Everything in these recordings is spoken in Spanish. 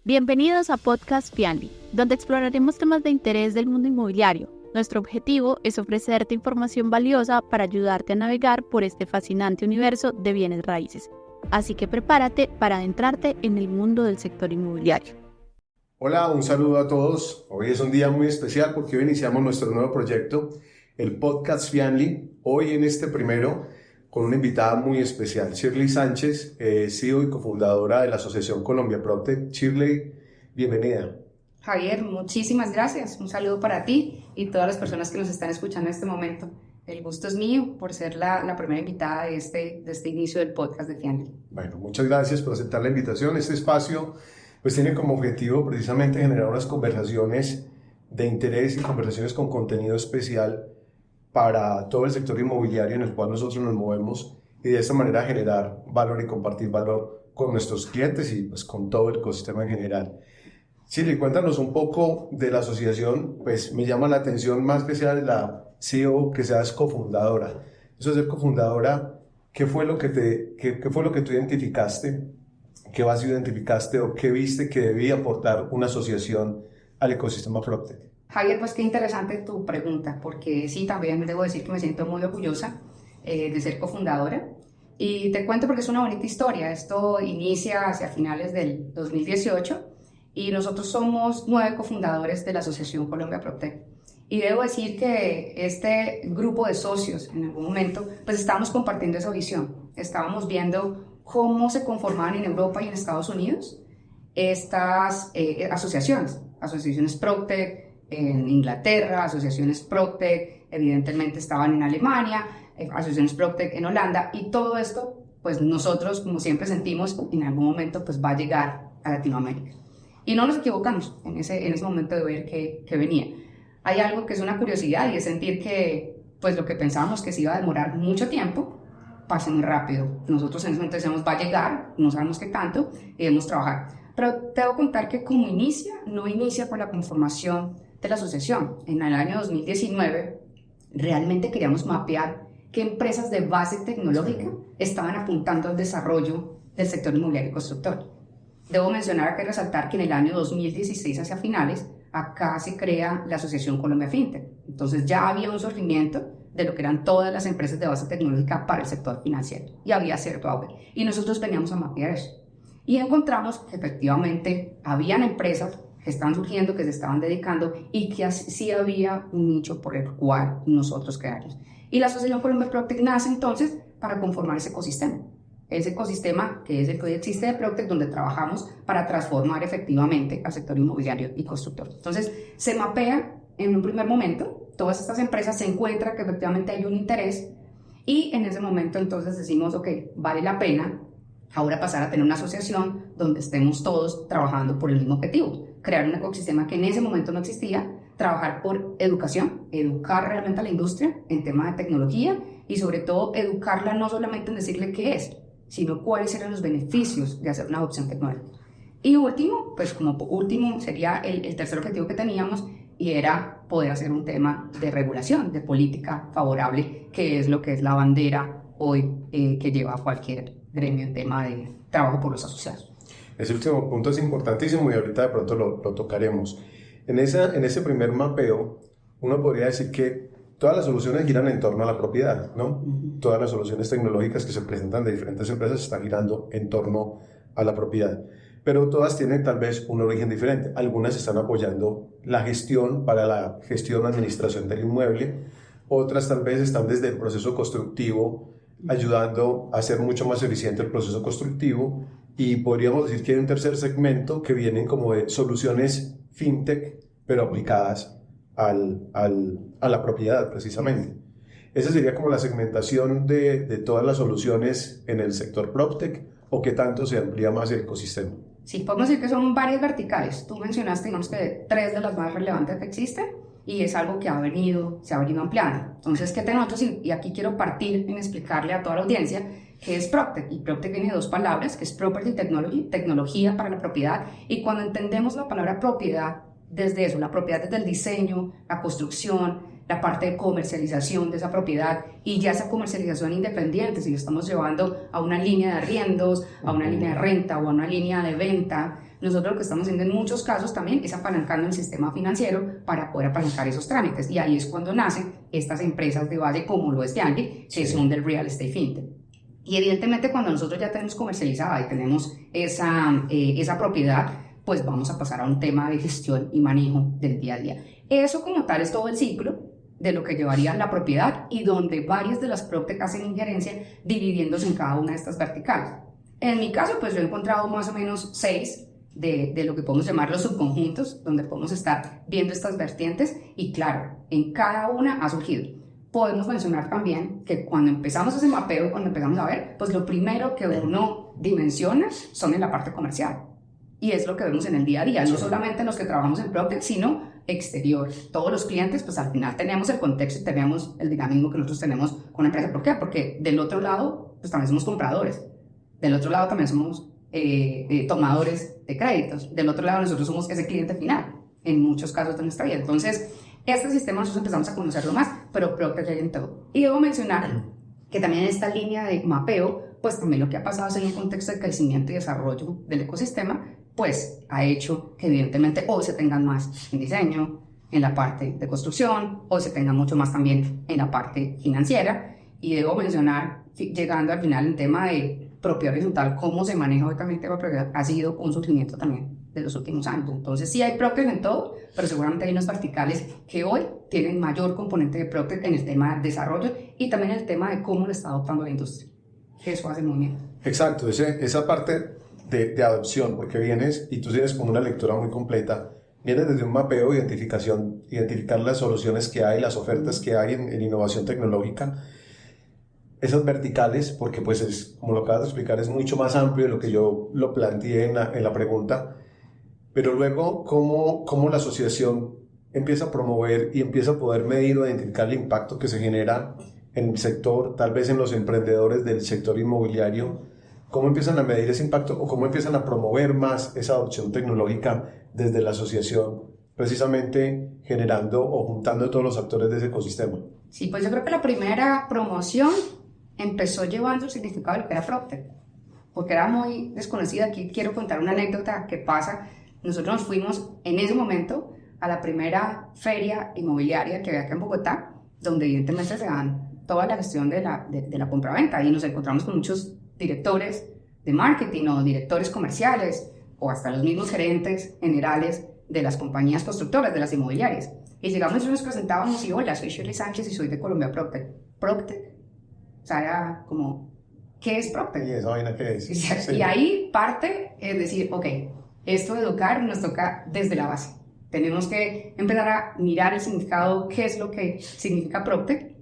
Bienvenidos a Podcast Fianli, donde exploraremos temas de interés del mundo inmobiliario. Nuestro objetivo es ofrecerte información valiosa para ayudarte a navegar por este fascinante universo de bienes raíces. Así que prepárate para adentrarte en el mundo del sector inmobiliario. Hola, un saludo a todos. Hoy es un día muy especial porque hoy iniciamos nuestro nuevo proyecto, el Podcast Fianli. Hoy en este primero con una invitada muy especial, Shirley Sánchez, CEO y cofundadora de la Asociación Colombia PropTech. Shirley, bienvenida. Javier, muchísimas gracias. Un saludo para ti y todas las personas que nos están escuchando en este momento. El gusto es mío por ser la primera invitada de este inicio del podcast de Fianli. Bueno, muchas gracias por aceptar la invitación. Este espacio pues tiene como objetivo precisamente generar unas conversaciones de interés y conversaciones con contenido especial para todo el sector inmobiliario en el cual nosotros nos movemos y de esta manera generar valor y compartir valor con nuestros clientes y pues con todo el ecosistema en general. Shirley, cuéntanos un poco de la asociación. Pues me llama la atención más que sea la CEO, que seas cofundadora. Eso de ser cofundadora, ¿qué fue lo que tú identificaste? ¿Qué base identificaste o qué viste que debía aportar una asociación al ecosistema PropTech? Javier, pues qué interesante tu pregunta, porque sí, también debo decir que me siento muy orgullosa de ser cofundadora. Y te cuento porque es una bonita historia. Esto inicia hacia finales del 2018 y nosotros somos 9 cofundadores de la Asociación Colombia PropTech. Y debo decir que este grupo de socios en algún momento, pues estábamos compartiendo esa visión. Estábamos viendo cómo se conformaban en Europa y en Estados Unidos estas asociaciones PropTech, en Inglaterra, asociaciones PropTech, evidentemente estaban en Alemania, asociaciones PropTech en Holanda, y todo esto, pues nosotros, como siempre sentimos, en algún momento pues va a llegar a Latinoamérica. Y no nos equivocamos en ese momento de ver que venía. Hay algo que es una curiosidad y es sentir que pues lo que pensábamos que se iba a demorar mucho tiempo, pasa muy rápido. Nosotros en ese momento decíamos, va a llegar, no sabemos qué tanto, y debemos trabajar. Pero te debo contar que como no inicia por la conformación de la asociación. En el año 2019 realmente queríamos mapear qué empresas de base tecnológica estaban apuntando al desarrollo del sector inmobiliario y constructor. Debo mencionar acá y resaltar que en el año 2016 hacia finales acá se crea la Asociación Colombia FinTech. Entonces ya había un surgimiento de lo que eran todas las empresas de base tecnológica para el sector financiero y había cierto auge. Y nosotros veníamos a mapear eso. Y encontramos que efectivamente habían empresas que estaban surgiendo, que se estaban dedicando y que sí había un nicho por el cual nosotros crearlos. Y la Asociación Colombia PropTech nace entonces para conformar ese ecosistema que es el que hoy existe de PropTech, donde trabajamos para transformar efectivamente al sector inmobiliario y constructor. Entonces se mapea en un primer momento, todas estas empresas se encuentran que efectivamente hay un interés y en ese momento entonces decimos, ok, vale la pena ahora pasar a tener una asociación donde estemos todos trabajando por el mismo objetivo, crear un ecosistema que en ese momento no existía, trabajar por educación, educar realmente a la industria en temas de tecnología y sobre todo educarla no solamente en decirle qué es, sino cuáles eran los beneficios de hacer una adopción tecnológica. Y último, pues como último sería el tercer objetivo que teníamos y era poder hacer un tema de regulación, de política favorable, que es lo que es la bandera hoy que lleva cualquier gremio en tema de trabajo por los asociados. Ese último punto es importantísimo y ahorita de pronto lo tocaremos. En ese primer mapeo, uno podría decir que todas las soluciones giran en torno a la propiedad, ¿no? Todas las soluciones tecnológicas que se presentan de diferentes empresas están girando en torno a la propiedad. Pero todas tienen tal vez un origen diferente. Algunas están apoyando la gestión para la gestión, administración del inmueble. Otras tal vez están desde el proceso constructivo, ayudando a hacer mucho más eficiente el proceso constructivo. Y podríamos decir que hay un tercer segmento que vienen como de soluciones fintech, pero aplicadas a la propiedad precisamente. Esa sería como la segmentación de todas las soluciones en el sector PropTech, o qué tanto se amplía más el ecosistema. Sí, podemos decir que son varias verticales. Tú mencionaste, digamos que 3 de las más relevantes que existen y es algo que se ha venido ampliando. Entonces, ¿qué tenemos nosotros? Y aquí quiero partir en explicarle a toda la audiencia qué es PropTech. Y PropTech viene de 2 palabras, que es Property Technology, tecnología para la propiedad. Y cuando entendemos la palabra propiedad, desde eso, la propiedad desde el diseño, la construcción, la parte de comercialización de esa propiedad y ya esa comercialización independiente, si lo estamos llevando a una línea de arriendos, a una línea de renta o a una línea de venta, nosotros lo que estamos haciendo en muchos casos también es apalancando el sistema financiero para poder apalancar esos trámites. Y ahí es cuando nacen estas empresas de base como lo es Yandy, que son del real estate fintech. Y evidentemente cuando nosotros ya tenemos comercializada y tenemos esa propiedad, pues vamos a pasar a un tema de gestión y manejo del día a día. Eso como tal es todo el ciclo de lo que llevaría la propiedad y donde varias de las PropTech hacen injerencia dividiéndose en cada una de estas verticales. En mi caso, pues yo he encontrado más o menos 6 de lo que podemos llamar los subconjuntos, donde podemos estar viendo estas vertientes y claro, en cada una ha surgido. Podemos mencionar también que cuando empezamos ese mapeo, cuando empezamos a ver, pues lo primero que uno dimensiona son en la parte comercial. Y es lo que vemos en el día a día, no solamente los que trabajamos en PropTech, sino exterior. Todos los clientes, pues al final tenemos el contexto y tenemos el dinamismo que nosotros tenemos con la empresa. ¿Por qué? Porque del otro lado, pues también somos compradores. Del otro lado también somos tomadores de créditos. Del otro lado nosotros somos ese cliente final, en muchos casos de nuestra vida. Entonces, este sistema nosotros empezamos a conocerlo más, pero PropTech hay en todo. Y debo mencionar que también en esta línea de mapeo, pues también lo que ha pasado es en un contexto de crecimiento y desarrollo del ecosistema, pues ha hecho que evidentemente hoy se tengan más en diseño, en la parte de construcción, o se tengan mucho más también en la parte financiera. Y debo mencionar, llegando al final, el tema de propiedad horizontal, cómo se maneja hoy también el tema de propiedad, ha sido un surgimiento también de los últimos años. Entonces sí hay PropTech en todo, pero seguramente hay unos verticales que hoy tienen mayor componente de PropTech en el tema de desarrollo y también el tema de cómo lo está adoptando la industria. Eso hace muy bien. Exacto, esa parte de adopción, porque vienes y tú tienes como una lectura muy completa, vienes desde un mapeo, identificar las soluciones que hay, las ofertas que hay en innovación tecnológica, esas verticales, porque pues es, como lo acabas de explicar, es mucho más amplio de lo que yo lo planteé en la pregunta, pero luego cómo la asociación empieza a promover y empieza a poder medir o identificar el impacto que se genera en el sector, tal vez en los emprendedores del sector inmobiliario, cómo empiezan a medir ese impacto o cómo empiezan a promover más esa adopción tecnológica desde la asociación, precisamente generando o juntando todos los actores de ese ecosistema. Sí, pues yo creo que la primera promoción empezó llevando el significado de lo que era PropTech, porque era muy desconocida. Aquí quiero contar una anécdota que pasa. Nosotros nos fuimos en ese momento a la primera feria inmobiliaria que había acá en Bogotá, donde evidentemente se dan toda la gestión de la compraventa, y nos encontramos con muchos directores de marketing o directores comerciales o hasta los mismos gerentes generales de las compañías constructoras, de las inmobiliarias. Y llegamos y nos presentábamos y hola, soy Shirley Sánchez y soy de Colombia PropTech. PropTech. O sea, era como, ¿qué es PropTech? ¿Y esa vaina qué es? Sí. Y ahí parte es decir, ok, esto de educar nos toca desde la base. Tenemos que empezar a mirar el significado, qué es lo que significa PropTech.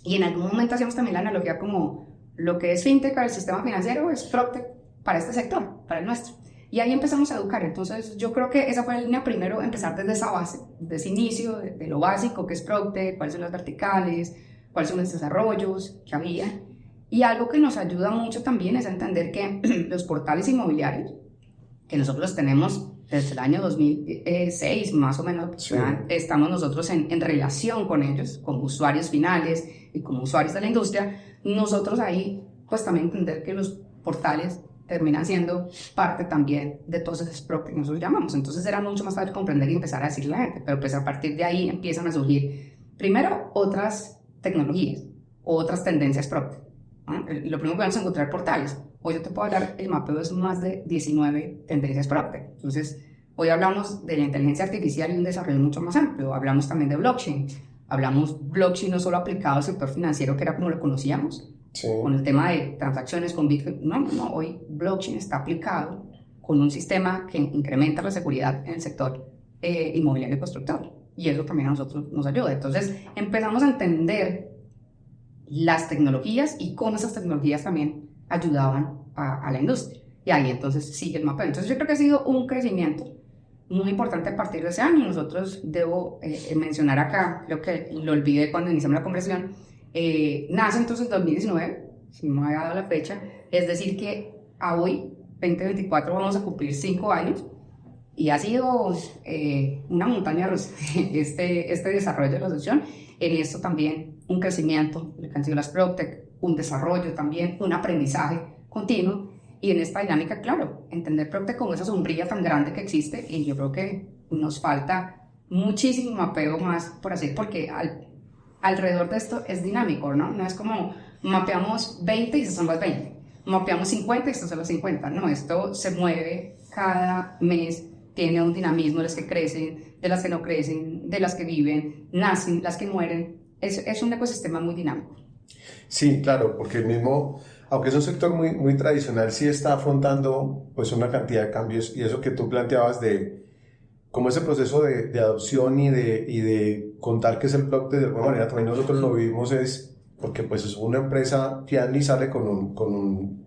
Y en algún momento hacíamos también la analogía como lo que es fintech para el sistema financiero es PropTech para este sector, para el nuestro. Y ahí empezamos a educar. Entonces yo creo que esa fue la línea primero, empezar desde esa base, desde ese inicio, de lo básico que es PropTech, cuáles son las verticales, cuáles son los desarrollos que había. Y algo que nos ayuda mucho también es entender que los portales inmobiliarios, que nosotros tenemos desde el año 2006 más o menos, sí, estamos nosotros en relación con ellos, como usuarios finales y como usuarios de la industria. Nosotros ahí pues también entender que los portales terminan siendo parte también de todos esos PropTech que nosotros llamamos. Entonces era mucho más fácil comprender y empezar a decirle a la gente, pero pues a partir de ahí empiezan a surgir primero otras tecnologías, otras tendencias PropTech. Lo primero que vamos a encontrar portales. Hoy yo te puedo hablar, el mapeo es más de 19 tendencias PropTech. Entonces, hoy hablamos de la inteligencia artificial y un desarrollo mucho más amplio. Hablamos también de blockchain. Hablamos blockchain no solo aplicado al sector financiero, que era como lo conocíamos, sí, con el tema de transacciones con Bitcoin. No, hoy blockchain está aplicado con un sistema que incrementa la seguridad en el sector inmobiliario y constructor. Y eso también a nosotros nos ayuda. Entonces, empezamos a entender las tecnologías y cómo esas tecnologías también ayudaban a la industria. Y ahí entonces sigue el mapeo. Entonces yo creo que ha sido un crecimiento muy importante a partir de ese año. Nosotros debo mencionar acá, lo que lo olvidé cuando iniciamos la conversación, nace entonces en 2019, si no me había dado la fecha, es decir que a hoy, 2024, vamos a cumplir 5 años y ha sido una montaña rusa este desarrollo de la asociación. En esto también un crecimiento, lo que han sido las PropTech, un desarrollo también, un aprendizaje continuo. Y en esta dinámica, claro, entender PropTech con esa sombrilla tan grande que existe, y yo creo que nos falta muchísimo mapeo más por hacer, porque alrededor de esto es dinámico, ¿no? No es como mapeamos 20 y estos son los 20, mapeamos 50 y estos son los 50, no, esto se mueve cada mes, tiene un dinamismo de las que crecen, de las que no crecen, de las que viven, nacen, las que mueren, es un ecosistema muy dinámico. Sí, claro, porque el mismo, aunque es un sector muy tradicional, sí está afrontando pues una cantidad de cambios, y eso que tú planteabas de como ese proceso de adopción y de contar que es el PropTech, de alguna manera también nosotros lo vivimos, es porque pues es una empresa Fianli sale con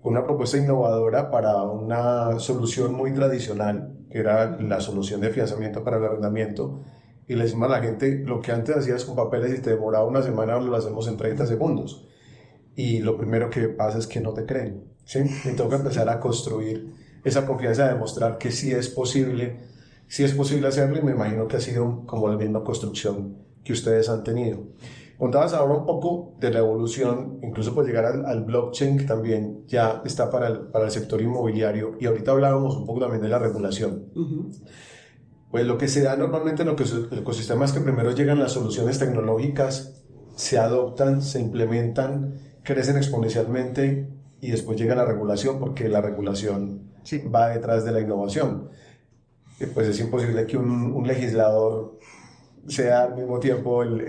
una propuesta innovadora para una solución muy tradicional, que era la solución de financiamiento para el arrendamiento, y le decimos a la gente, lo que antes hacías con papeles y te demoraba una semana, lo hacemos en 30 segundos. Y lo primero que pasa es que no te creen, ¿sí? Y tengo que empezar a construir esa confianza de demostrar que sí es posible hacerlo, y me imagino que ha sido como la misma construcción que ustedes han tenido. Contabas ahora un poco de la evolución, incluso pues llegar al blockchain, que también ya está para el sector inmobiliario, y ahorita hablábamos un poco también de la regulación. Pues lo que se da normalmente en el ecosistema es que primero llegan las soluciones tecnológicas, se adoptan, se implementan, crecen exponencialmente, y después llega la regulación, porque la regulación va detrás de la innovación. Pues es imposible que un legislador sea al mismo tiempo el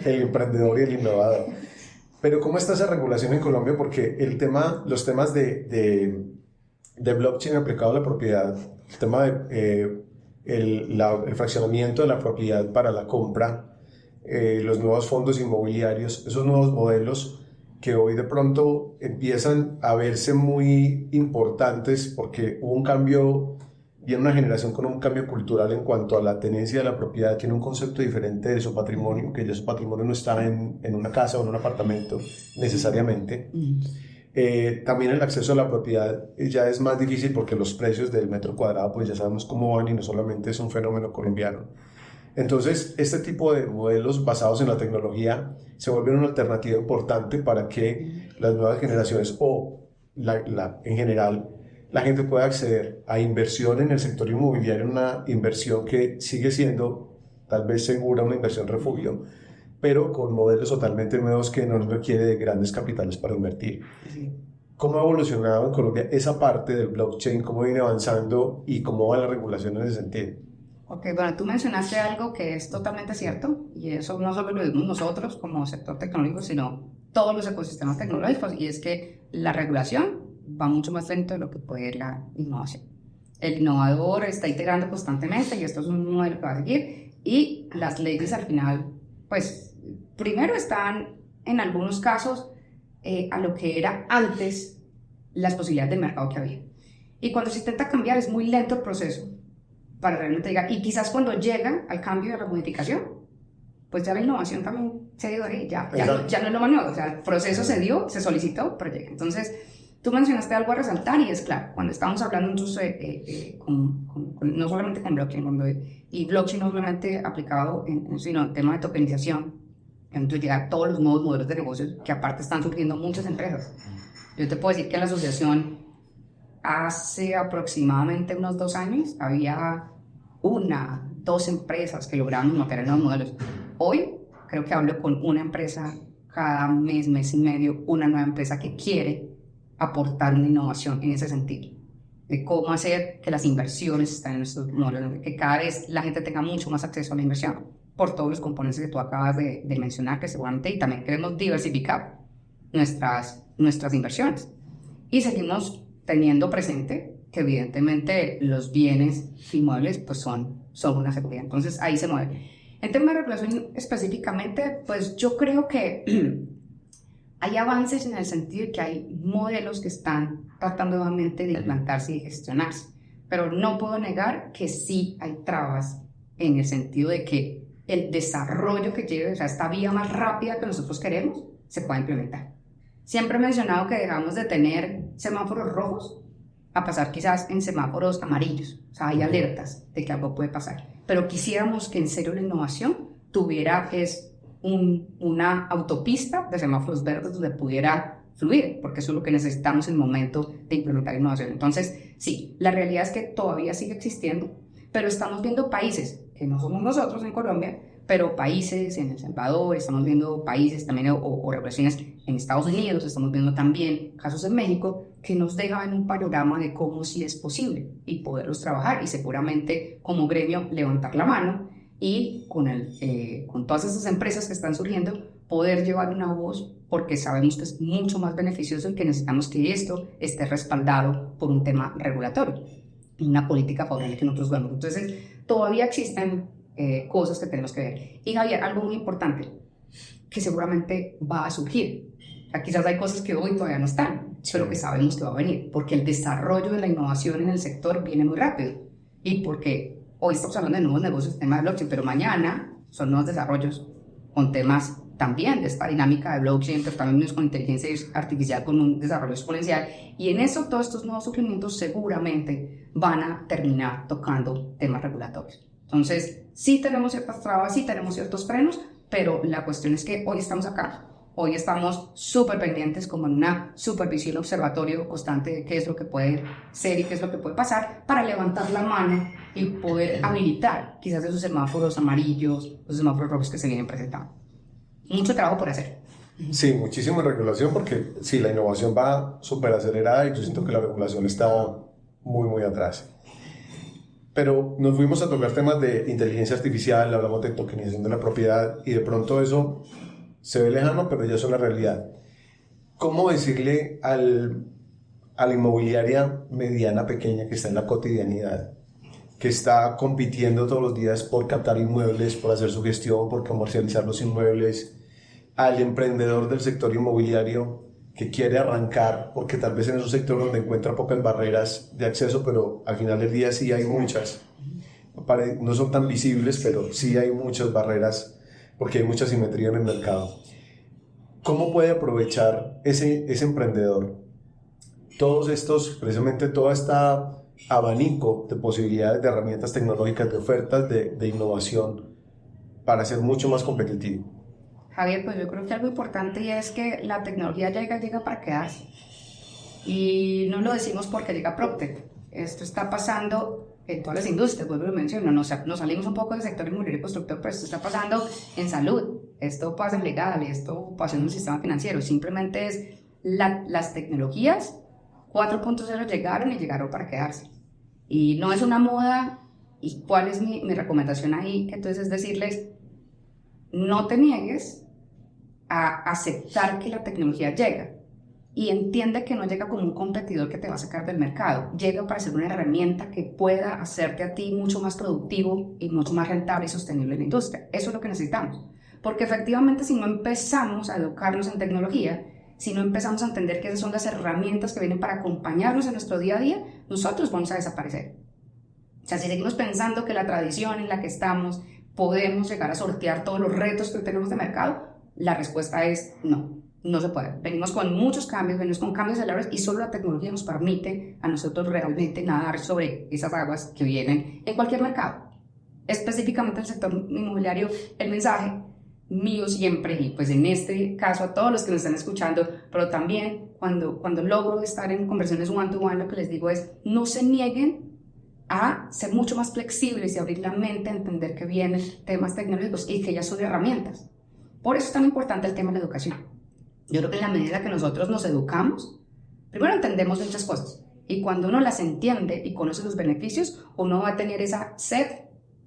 emprendedor y el innovador. Pero ¿cómo está esa regulación en Colombia? Porque los temas de blockchain aplicado a la propiedad, el tema de el fraccionamiento de la propiedad para la compra, los nuevos fondos inmobiliarios, esos nuevos modelos que hoy de pronto empiezan a verse muy importantes porque hubo un cambio, viene una generación con un cambio cultural en cuanto a la tenencia de la propiedad, tiene un concepto diferente de su patrimonio, que ya su patrimonio no está en una casa o en un apartamento necesariamente. También el acceso a la propiedad ya es más difícil porque los precios del metro cuadrado pues ya sabemos cómo van, y no solamente es un fenómeno colombiano. Entonces, este tipo de modelos basados en la tecnología se vuelven una alternativa importante para que las nuevas generaciones o en general la gente pueda acceder a inversión en el sector inmobiliario, una inversión que sigue siendo tal vez segura, una inversión refugio, pero con modelos totalmente nuevos que no requiere de grandes capitales para invertir. ¿Cómo ha evolucionado en Colombia esa parte del blockchain? ¿Cómo viene avanzando y cómo va la regulación en ese sentido? Ok, bueno, tú mencionaste algo que es totalmente cierto, y eso no solo lo vimos nosotros como sector tecnológico, sino todos los ecosistemas tecnológicos, y es que la regulación va mucho más lento de lo que puede ir la innovación. El innovador está iterando constantemente, y esto es un modelo que va a seguir, y las leyes al final, pues, primero están en algunos casos a lo que era antes las posibilidades del mercado que había. Y cuando se intenta cambiar es muy lento el proceso para realmente llegar. Y quizás cuando llega al cambio de la modificación, pues ya la innovación también se dio ahí, ya no es lo manual, o sea, el proceso se dio, se solicitó, pero llega. Entonces, tú mencionaste algo a resaltar, y es claro, cuando estamos hablando entonces, no solamente con blockchain, y blockchain no solamente aplicado sino en tema de tokenización, entonces llegar todos los nuevos modelos de negocios que aparte están surgiendo muchas empresas. Yo te puedo decir que en la asociación hace aproximadamente unos 2 años había 1, 2 empresas que lograron mapear nuevos modelos. Hoy creo que hablo con una empresa cada mes, mes y medio, una nueva empresa que quiere aportar una innovación en ese sentido, de cómo hacer que las inversiones estén en estos modelos, que cada vez la gente tenga mucho más acceso a la inversión, por todos los componentes que tú acabas de mencionar, que seguramente, y también queremos diversificar nuestras inversiones. Y seguimos teniendo presente que evidentemente los bienes inmuebles pues son una seguridad. Entonces ahí se mueve. En tema de regulación específicamente, pues yo creo que hay avances en el sentido de que hay modelos que están tratando nuevamente de implantarse y gestionarse, pero no puedo negar que sí hay trabas en el sentido de que el desarrollo que lleve, o sea, esta vía más rápida que nosotros queremos, se pueda implementar. Siempre he mencionado que dejamos de tener semáforos rojos a pasar quizás en semáforos amarillos, o sea, hay alertas de que algo puede pasar, pero quisiéramos que en serio la innovación tuviera una autopista de semáforos verdes donde pudiera fluir, porque eso es lo que necesitamos en el momento de implementar innovación. Entonces, sí, la realidad es que todavía sigue existiendo, pero estamos viendo países, que no somos nosotros en Colombia, pero países en El Salvador, estamos viendo países también o regulaciones en Estados Unidos, estamos viendo también casos en México que nos dejan un panorama de cómo sí es posible y poderlos trabajar y seguramente como gremio levantar la mano y con todas esas empresas que están surgiendo poder llevar una voz porque sabemos que es mucho más beneficioso y que necesitamos que esto esté respaldado por un tema regulatorio, una política favorable que nosotros vemos. Entonces todavía existen cosas que tenemos que ver. Y Javier, algo muy importante que seguramente va a surgir. O sea, quizás hay cosas que hoy todavía no están, pero que sabemos que va a venir, porque el desarrollo de la innovación en el sector viene muy rápido y porque hoy estamos hablando de nuevos negocios, temas de blockchain, pero mañana son nuevos desarrollos con temas también de esta dinámica de blockchain, pero también con inteligencia artificial, con un desarrollo exponencial, y en eso todos estos nuevos surgimientos seguramente van a terminar tocando temas regulatorios. Entonces, sí tenemos ciertas trabas, sí tenemos ciertos frenos, pero la cuestión es que hoy estamos acá, hoy estamos súper pendientes como en una supervisión, observatorio constante de qué es lo que puede ser y qué es lo que puede pasar para levantar la mano y poder habilitar quizás esos semáforos amarillos, los semáforos rojos que se vienen presentando. Mucho trabajo por hacer. Sí, muchísima regulación porque sí, la innovación va súper acelerada y yo siento que la regulación está muy, muy atrás. Pero nos fuimos a tocar temas de inteligencia artificial, hablamos de tokenización de la propiedad y de pronto eso se ve lejano, pero ya es una realidad. ¿Cómo decirle a la inmobiliaria mediana, pequeña, que está en la cotidianidad, que está compitiendo todos los días por captar inmuebles, por hacer su gestión, por comercializar los inmuebles, al emprendedor del sector inmobiliario que quiere arrancar, porque tal vez en un sector donde encuentra pocas barreras de acceso, pero al final del día sí hay muchas, no son tan visibles, pero sí hay muchas barreras, porque hay mucha simetría en el mercado? ¿Cómo puede aprovechar ese emprendedor todos estos, precisamente todo este abanico de posibilidades, de herramientas tecnológicas, de ofertas de innovación para ser mucho más competitivo? Javier, pues yo creo que algo importante y es que la tecnología llega para quedarse. Y no lo decimos porque llega PropTech. Esto está pasando en todas las industrias, vuelvo a mencionar, nos salimos un poco del sector inmobiliario y constructor, pero esto está pasando en salud, esto pasa en legal, esto pasa en un sistema financiero. Simplemente es las tecnologías 4.0 llegaron para quedarse. Y no es una moda. ¿Y cuál es mi recomendación ahí? Entonces es decirles, no te niegues a aceptar que la tecnología llega y entiende que no llega como un competidor que te va a sacar del mercado, llega para ser una herramienta que pueda hacerte a ti mucho más productivo y mucho más rentable y sostenible en la industria. Eso es lo que necesitamos, porque efectivamente si no empezamos a educarnos en tecnología, si no empezamos a entender que esas son las herramientas que vienen para acompañarnos en nuestro día a día, nosotros vamos a desaparecer. O sea, si seguimos pensando que la tradición en la que estamos podemos llegar a sortear todos los retos que tenemos de mercado, la respuesta es no, no se puede. Venimos con muchos cambios, venimos con cambios acelerados y solo la tecnología nos permite a nosotros realmente nadar sobre esas aguas que vienen en cualquier mercado. Específicamente en el sector inmobiliario, el mensaje mío siempre, y pues en este caso a todos los que nos están escuchando, pero también cuando logro estar en conversaciones one-to-one, lo que les digo es no se nieguen a ser mucho más flexibles y abrir la mente a entender que vienen temas tecnológicos y que ya son herramientas. Por eso es tan importante el tema de la educación. Yo creo que en la medida que nosotros nos educamos, primero entendemos muchas cosas y cuando uno las entiende y conoce los beneficios, uno va a tener esa sed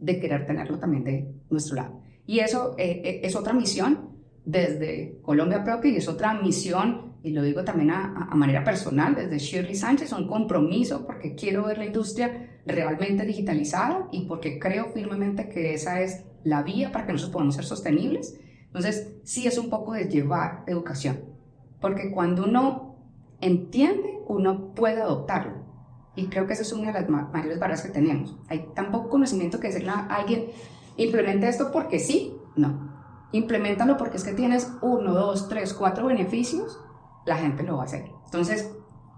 de querer tenerlo también de nuestro lado. Y eso es otra misión desde Colombia Propia y es otra misión, y lo digo también a manera personal, desde Shirley Sánchez, un compromiso porque quiero ver la industria realmente digitalizada y porque creo firmemente que esa es la vía para que nosotros podamos ser sostenibles. Entonces, sí es un poco de llevar educación, porque cuando uno entiende, uno puede adoptarlo. Y creo que esa es una de las mayores barreras que tenemos. Hay tan poco conocimiento que decirle a alguien, implementa esto porque sí, no. Implementalo porque es que tienes 1, 2, 3, 4 beneficios, la gente lo va a hacer. Entonces,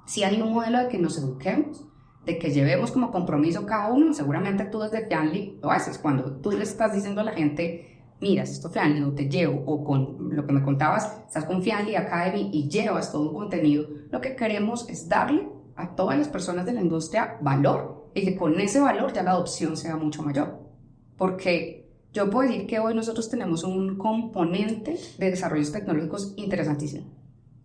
si hay un modelo de que nos eduquemos, de que llevemos como compromiso cada uno, seguramente tú desde Janly lo haces. Cuando tú le estás diciendo a la gente, miras esto Feedly o te llevo, o con lo que me contabas, estás con Feedly Academy y llevas todo un contenido, lo que queremos es darle a todas las personas de la industria valor y que con ese valor ya la adopción sea mucho mayor. Porque yo puedo decir que hoy nosotros tenemos un componente de desarrollos tecnológicos interesantísimo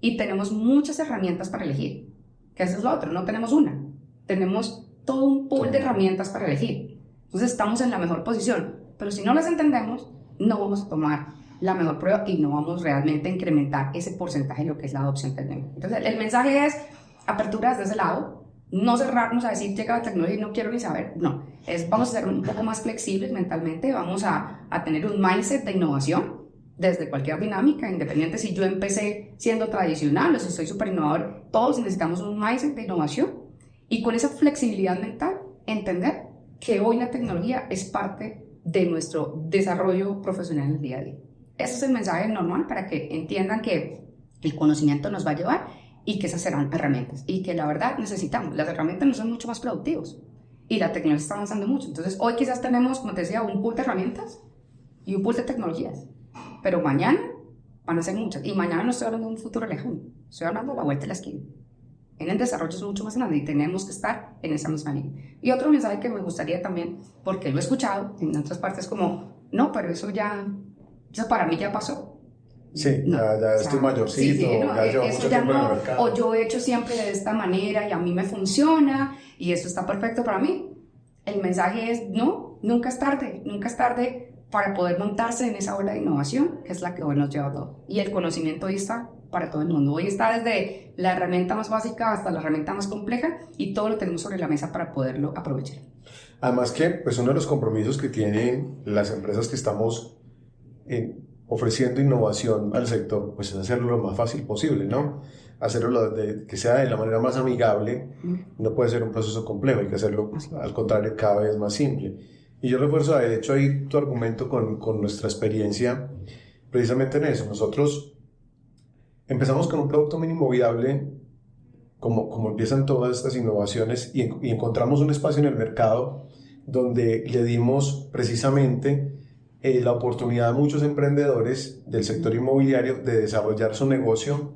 y tenemos muchas herramientas para elegir, que eso es lo otro, no tenemos una, tenemos todo un pool de herramientas para elegir. Entonces estamos en la mejor posición, pero si no las entendemos, no vamos a tomar la mejor prueba y no vamos realmente a incrementar ese porcentaje de lo que es la adopción tecnológica. Entonces el mensaje es apertura desde ese lado, no cerrarnos a decir llega la tecnología y no quiero ni saber, no, vamos a ser un poco más flexibles mentalmente, vamos a tener un mindset de innovación desde cualquier dinámica, independiente si yo empecé siendo tradicional o si soy súper innovador, todos necesitamos un mindset de innovación y con esa flexibilidad mental entender que hoy la tecnología es parte de nuestro desarrollo profesional en el día a día. Ese es el mensaje normal para que entiendan que el conocimiento nos va a llevar y que esas serán herramientas y que la verdad necesitamos. Las herramientas nos son mucho más productivos y la tecnología está avanzando mucho. Entonces hoy quizás tenemos, como te decía, un pool de herramientas y un pool de tecnologías, pero mañana van a ser muchas y mañana no estoy hablando de un futuro lejano, estoy hablando de la vuelta de la esquina. En el desarrollo es mucho más grande y tenemos que estar en esa misma línea. Y otro mensaje que me gustaría también, porque lo he escuchado en otras partes como, no, pero eso para mí ya pasó. Sí, no, ya estoy mayorcito, no, ya llevo eso mucho ya tiempo en el no, mercado. o yo he hecho siempre de esta manera y a mí me funciona y eso está perfecto para mí. El mensaje es, no, nunca es tarde para poder montarse en esa ola de innovación, que es la que hoy nos lleva a todo. Y el conocimiento hoy está para todo el mundo. Hoy está desde la herramienta más básica hasta la herramienta más compleja y todo lo tenemos sobre la mesa para poderlo aprovechar. Además que pues uno de los compromisos que tienen las empresas que estamos ofreciendo innovación al sector, pues es hacerlo lo más fácil posible, ¿no? Hacerlo que sea de la manera más amigable. No puede ser un proceso complejo, hay que hacerlo al contrario cada vez más simple. Y yo refuerzo de hecho ahí tu argumento con nuestra experiencia precisamente en eso. Nosotros empezamos con un producto mínimo viable, como empiezan todas estas innovaciones, y encontramos un espacio en el mercado donde le dimos precisamente la oportunidad a muchos emprendedores del sector inmobiliario de desarrollar su negocio,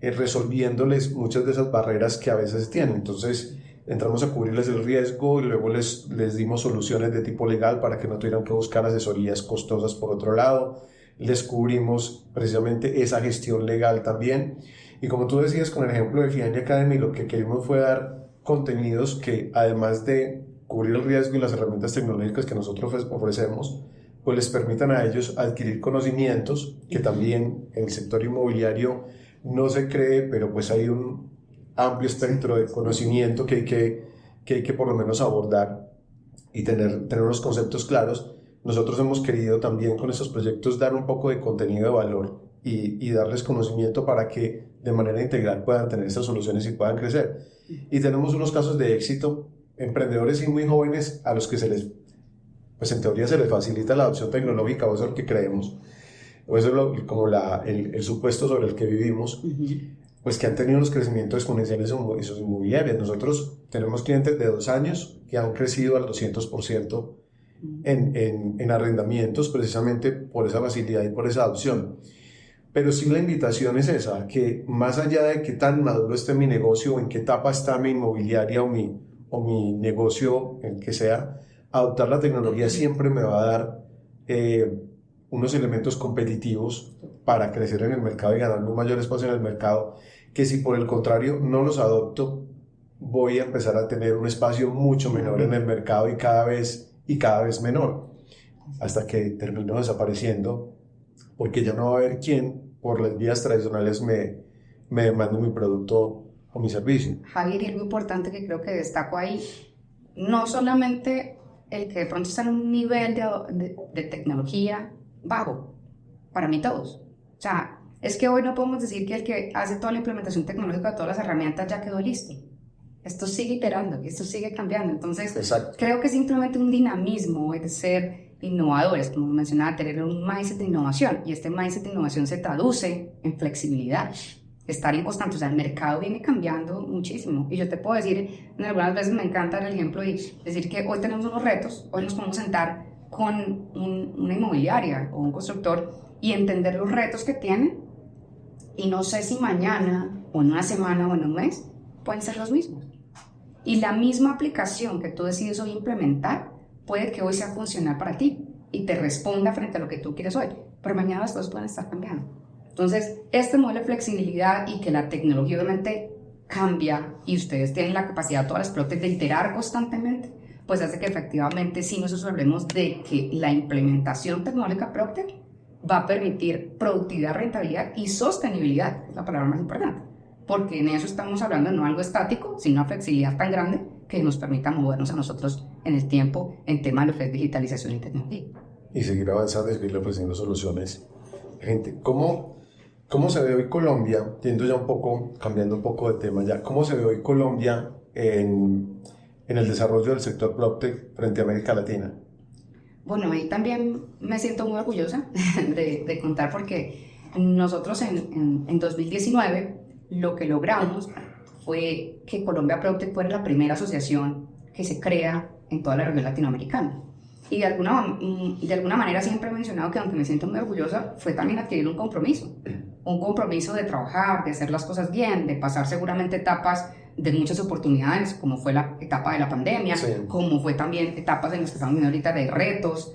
resolviéndoles muchas de esas barreras que a veces tienen. Entonces entramos a cubrirles el riesgo y luego les dimos soluciones de tipo legal para que no tuvieran que buscar asesorías costosas por otro lado. Les cubrimos precisamente esa gestión legal también. Y como tú decías con el ejemplo de Feedly Academy, lo que queríamos fue dar contenidos que, además de cubrir el riesgo y las herramientas tecnológicas que nosotros ofrecemos, pues les permitan a ellos adquirir conocimientos que también en el sector inmobiliario no se cree, pero pues hay un amplio espectro de conocimiento que hay que por lo menos abordar y tener unos conceptos claros. Nosotros hemos querido también con estos proyectos dar un poco de contenido de valor y darles conocimiento para que de manera integral puedan tener estas soluciones y puedan crecer. Y tenemos unos casos de éxito, emprendedores y muy jóvenes a los que pues en teoría se les facilita la adopción tecnológica, o eso es lo que creemos, o eso es como el supuesto sobre el que vivimos, pues que han tenido unos crecimientos exponenciales en sus inmobiliarias. Nosotros tenemos clientes de 2 años que han crecido al 200% en arrendamientos, precisamente por esa facilidad y por esa adopción. Pero sí la invitación es esa, que más allá de qué tan maduro esté mi negocio o en qué etapa está mi inmobiliaria o mi negocio, el que sea, adoptar la tecnología siempre me va a dar unos elementos competitivos para crecer en el mercado y ganar un mayor espacio en el mercado, que si por el contrario no los adopto, voy a empezar a tener un espacio mucho menor en el mercado y cada vez menor, hasta que termino desapareciendo, porque ya no va a haber quien por las vías tradicionales me demande mi producto o mi servicio. Javier, y algo importante que creo que destaco ahí, no solamente el que de pronto está en un nivel de tecnología bajo, para mí todos. O sea, es que hoy no podemos decir que el que hace toda la implementación tecnológica de todas las herramientas ya quedó listo. Esto sigue iterando, esto sigue cambiando. Entonces, Exacto. Creo que es simplemente un dinamismo de ser innovadores, como mencionaba, tener un mindset de innovación. Y este mindset de innovación se traduce en flexibilidad, estar en constante. O sea, el mercado viene cambiando muchísimo. Y yo te puedo decir, algunas veces me encanta el ejemplo de decir que hoy tenemos unos retos, hoy nos podemos sentar con una inmobiliaria o un constructor y entender los retos que tienen, y no sé si mañana o en una semana o en un mes pueden ser los mismos. Y la misma aplicación que tú decides hoy implementar puede que hoy sea funcional para ti y te responda frente a lo que tú quieres hoy, pero mañana las cosas pueden estar cambiando. Entonces, este modelo de flexibilidad y que la tecnología obviamente cambia y ustedes tienen la capacidad, todas las PropTech, de iterar constantemente, pues hace que efectivamente sí nos aseguremos de que la implementación tecnológica PropTech va a permitir productividad, rentabilidad y sostenibilidad, es la palabra más importante, porque en eso estamos hablando, no algo estático, sino una flexibilidad tan grande que nos permita movernos a nosotros en el tiempo en temas de lo que es digitalización y tecnología. Y seguir avanzando y seguir ofreciendo soluciones. Gente, ¿cómo se ve hoy Colombia, cambiando un poco de tema ya, cómo se ve hoy Colombia en el desarrollo del sector PropTech frente a América Latina? Bueno, ahí también me siento muy orgullosa de contar, porque nosotros en 2019 lo que logramos fue que Colombia PropTech fuera la primera asociación que se crea en toda la región latinoamericana. Y de alguna manera siempre he mencionado que, aunque me siento muy orgullosa, fue también adquirir un compromiso de trabajar, de hacer las cosas bien, de pasar seguramente etapas de muchas oportunidades, como fue la etapa de la pandemia, sí, como fue también etapas en las que estamos viendo ahorita de retos.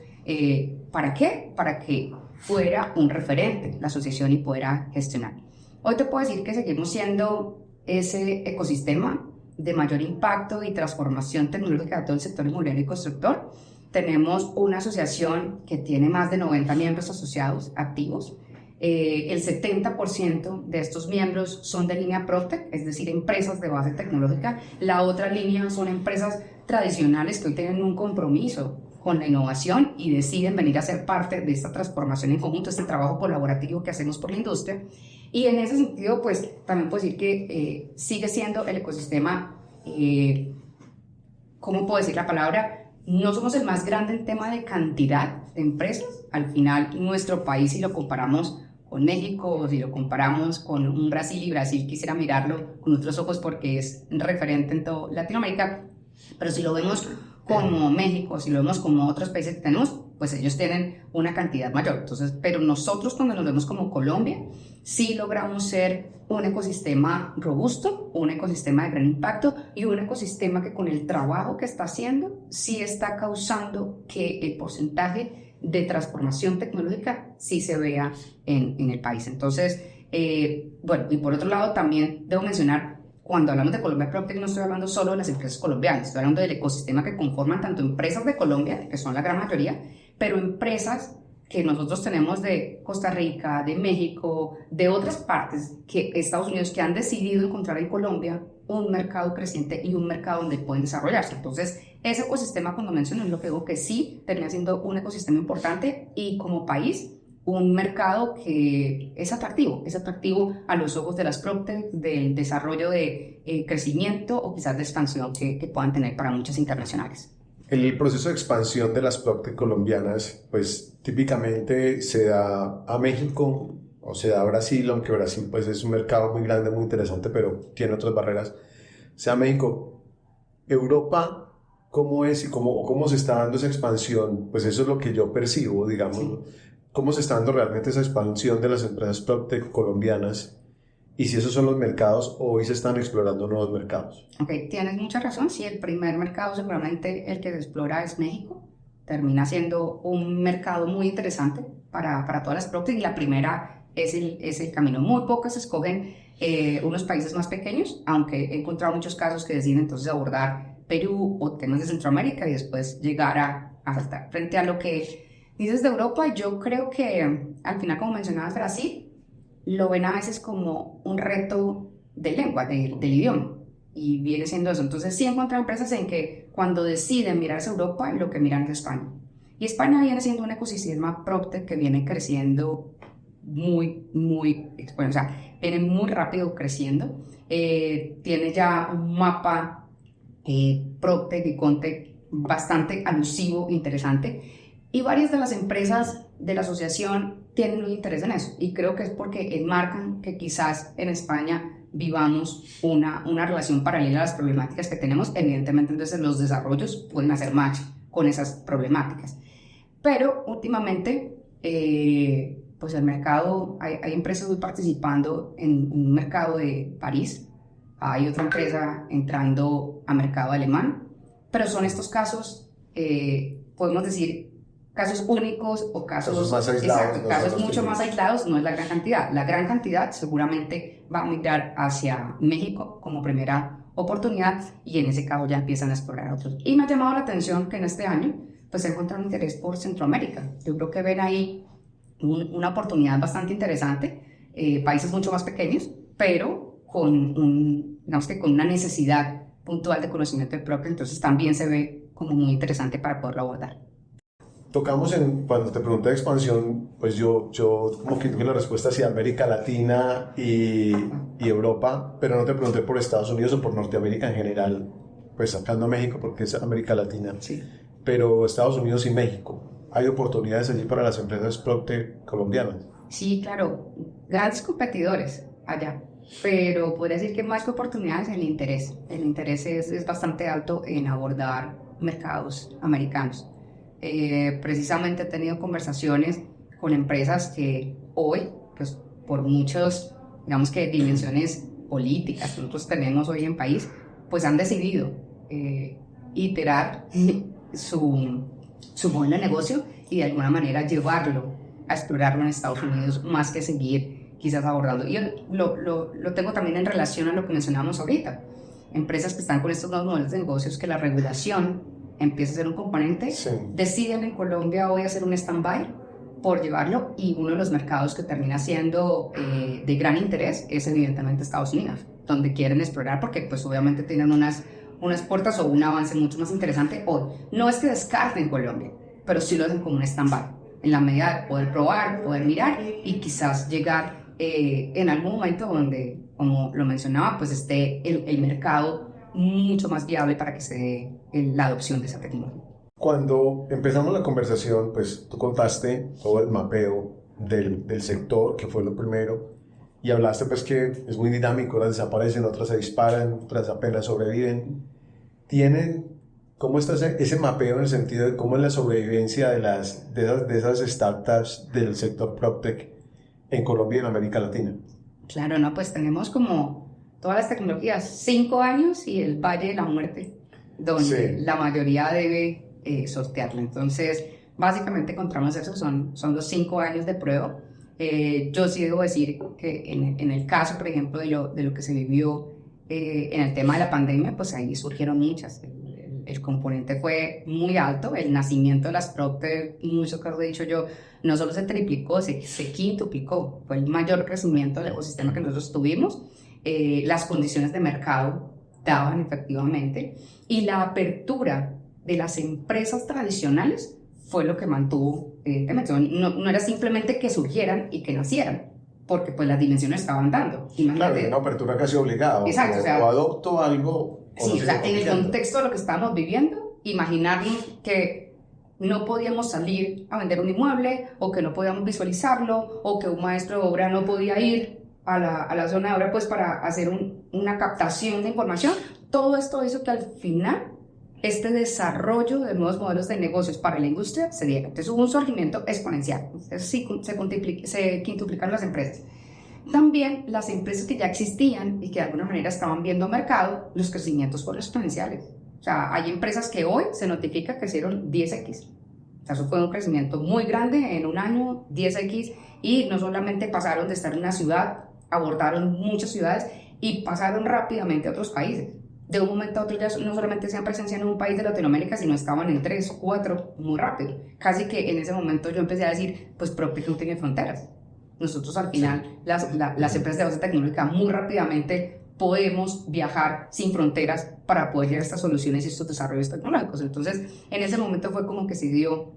¿Para qué? Para que fuera un referente la asociación y pudiera gestionar. Hoy te puedo decir que seguimos siendo ese ecosistema de mayor impacto y transformación tecnológica de todo el sector inmobiliario y constructor. Tenemos una asociación que tiene más de 90 miembros asociados activos. El 70% de estos miembros son de línea PropTech, es decir, empresas de base tecnológica. La otra línea son empresas tradicionales que hoy tienen un compromiso con la innovación y deciden venir a ser parte de esta transformación en conjunto, este trabajo colaborativo que hacemos por la industria. Y en ese sentido, pues también puedo decir que sigue siendo el ecosistema, ¿cómo puedo decir la palabra? No somos el más grande en tema de cantidad de empresas. Al final, nuestro país, si lo comparamos con México o si lo comparamos con un Brasil, y Brasil quisiera mirarlo con otros ojos porque es referente en toda Latinoamérica, pero si lo vemos como México, si lo vemos como otros países que tenemos, pues ellos tienen una cantidad mayor. Entonces, pero nosotros, cuando nos vemos como Colombia, sí logramos ser un ecosistema robusto, un ecosistema de gran impacto y un ecosistema que, con el trabajo que está haciendo, sí está causando que el porcentaje de transformación tecnológica sí se vea en el país. Entonces, bueno, y por otro lado también debo mencionar, cuando hablamos de Colombia PropTech, no estoy hablando solo de las empresas colombianas, estoy hablando del ecosistema que conforman tanto empresas de Colombia, que son la gran mayoría, pero empresas que nosotros tenemos de Costa Rica, de México, de otras partes, que Estados Unidos, que han decidido encontrar en Colombia un mercado creciente y un mercado donde pueden desarrollarse. Entonces, ese ecosistema, cuando menciono, es lo que digo que sí termina siendo un ecosistema importante y, como país, un mercado que es atractivo a los ojos de las PropTech, del desarrollo de crecimiento o quizás de expansión que puedan tener para muchas internacionales. El proceso de expansión de las PropTech colombianas, pues típicamente se da a México o se da a Brasil, aunque Brasil pues es un mercado muy grande, muy interesante, pero tiene otras barreras. Se da a México. Europa, ¿cómo es y cómo se está dando esa expansión? Pues eso es lo que yo percibo, digamos. Sí. ¿Cómo se está dando realmente esa expansión de las empresas PropTech colombianas? Y si esos son los mercados, hoy se están explorando nuevos mercados. Ok, tienes mucha razón. Sí, el primer mercado seguramente el que se explora es México. Termina siendo un mercado muy interesante para todas las PropTech, y la primera es el camino. Muy pocos escogen unos países más pequeños, aunque he encontrado muchos casos que deciden entonces abordar Perú o temas de Centroamérica y después llegar a saltar. Frente a lo que dices de Europa, yo creo que al final, como mencionabas, Brasil lo ven a veces como un reto de lengua, del idioma, y viene siendo eso. Entonces sí he encontrado empresas en que cuando deciden mirar hacia Europa, lo que miran es España. Y España viene siendo un ecosistema PropTech que viene creciendo muy viene muy rápido creciendo. Tiene ya un mapa PropTech y ConTech bastante alusivo, interesante. Y varias de las empresas de la asociación tienen un interés en eso, y creo que es porque enmarcan que quizás en España vivamos una relación paralela a las problemáticas que tenemos. Evidentemente, entonces los desarrollos pueden hacer match con esas problemáticas. Pero últimamente, pues el mercado, hay empresas hoy participando en un mercado de París, hay otra empresa entrando a mercado alemán, pero son estos casos, podemos decir, casos únicos o casos más aislados. Exacto, casos mucho más aislados, no es la gran cantidad. La gran cantidad seguramente va a migrar hacia México como primera oportunidad y en ese caso ya empiezan a explorar otros. Y me ha llamado la atención que en este año pues se ha encontrado interés por Centroamérica. Yo creo que ven ahí una oportunidad bastante interesante, países mucho más pequeños, pero digamos que con una necesidad puntual de conocimiento de propio, entonces también se ve como muy interesante para poderlo abordar. Tocamos cuando te pregunté de expansión, pues yo como que tuve la respuesta hacia América Latina y Europa, pero no te pregunté por Estados Unidos o por Norteamérica en general, pues sacando a México porque es América Latina, Sí. Pero Estados Unidos y México, ¿hay oportunidades allí para las empresas PropTech colombianas? Sí, claro, grandes competidores allá, pero podría decir que más que oportunidades, el interés. El interés es bastante alto en abordar mercados americanos. Precisamente he tenido conversaciones con empresas que hoy, pues por muchas, digamos que dimensiones políticas que nosotros tenemos hoy en país, pues han decidido iterar su modelo de negocio y de alguna manera llevarlo a explorarlo en Estados Unidos más que seguir quizás abordando. Y lo tengo también en relación a lo que mencionábamos ahorita. Empresas que están con estos nuevos modelos de negocios que la regulación empieza a ser un componente, Sí. deciden en Colombia hoy hacer un stand-by por llevarlo y uno de los mercados que termina siendo de gran interés es evidentemente Estados Unidos, donde quieren explorar porque pues obviamente tienen unas puertas o un avance mucho más interesante hoy. No es que descarten Colombia, pero sí lo hacen como un stand-by, en la medida de poder probar, poder mirar y quizás llegar en algún momento donde, como lo mencionaba, pues esté el mercado mucho más viable para que se dé la adopción de esa tecnología. Cuando empezamos la conversación, pues tú contaste todo el mapeo del sector, que fue lo primero, y hablaste pues que es muy dinámico, unas desaparecen, otras se disparan, otras apenas sobreviven. ¿Cómo está ese mapeo en el sentido de cómo es la sobrevivencia de esas startups del sector PropTech en Colombia y en América Latina? Claro, no, pues tenemos como todas las tecnologías, 5 años y el Valle de la Muerte, donde Sí. la mayoría debe sortearlo. Entonces, básicamente encontramos eso, son los 5 años de prueba. Yo sí debo decir que en el caso, por ejemplo, de lo que se vivió en el tema de la pandemia, pues ahí surgieron muchas. El componente fue muy alto, el nacimiento de las PropTech, mucho que he dicho yo, no solo se triplicó, se quintuplicó, fue el mayor crecimiento del ecosistema que nosotros tuvimos. Las condiciones de mercado daban efectivamente y la apertura de las empresas tradicionales fue lo que mantuvo no era simplemente que surgieran y que nacieran porque pues las dimensiones estaban dando. Claro, una apertura casi obligada. Exacto, o adopto algo. Sí, o sea, en el contexto de lo que estábamos viviendo, imaginarnos que no podíamos salir a vender un inmueble o que no podíamos visualizarlo o que un maestro de obra no podía ir a la zona de obra pues para hacer una captación de información. Todo esto hizo que al final este desarrollo de nuevos modelos de negocios para la industria se diera. Entonces hubo un surgimiento exponencial. Entonces sí, se quintuplicaron las empresas. También las empresas que ya existían y que de alguna manera estaban viendo mercado, los crecimientos fueron exponenciales. O sea, hay empresas que hoy se notifica que hicieron 10x. O sea, eso fue un crecimiento muy grande en un año, 10x, y no solamente pasaron de estar en una ciudad, abordaron muchas ciudades y pasaron rápidamente a otros países. De un momento a otro ya no solamente hacían presencia en un país de Latinoamérica, sino estaban en 3, 4, muy rápido. Casi que en ese momento yo empecé a decir, pues PropTech no tiene fronteras. Nosotros al final, las empresas de base tecnológica muy rápidamente podemos viajar sin fronteras para poder llegar a estas soluciones y estos desarrollos tecnológicos. Entonces, en ese momento fue como que se dio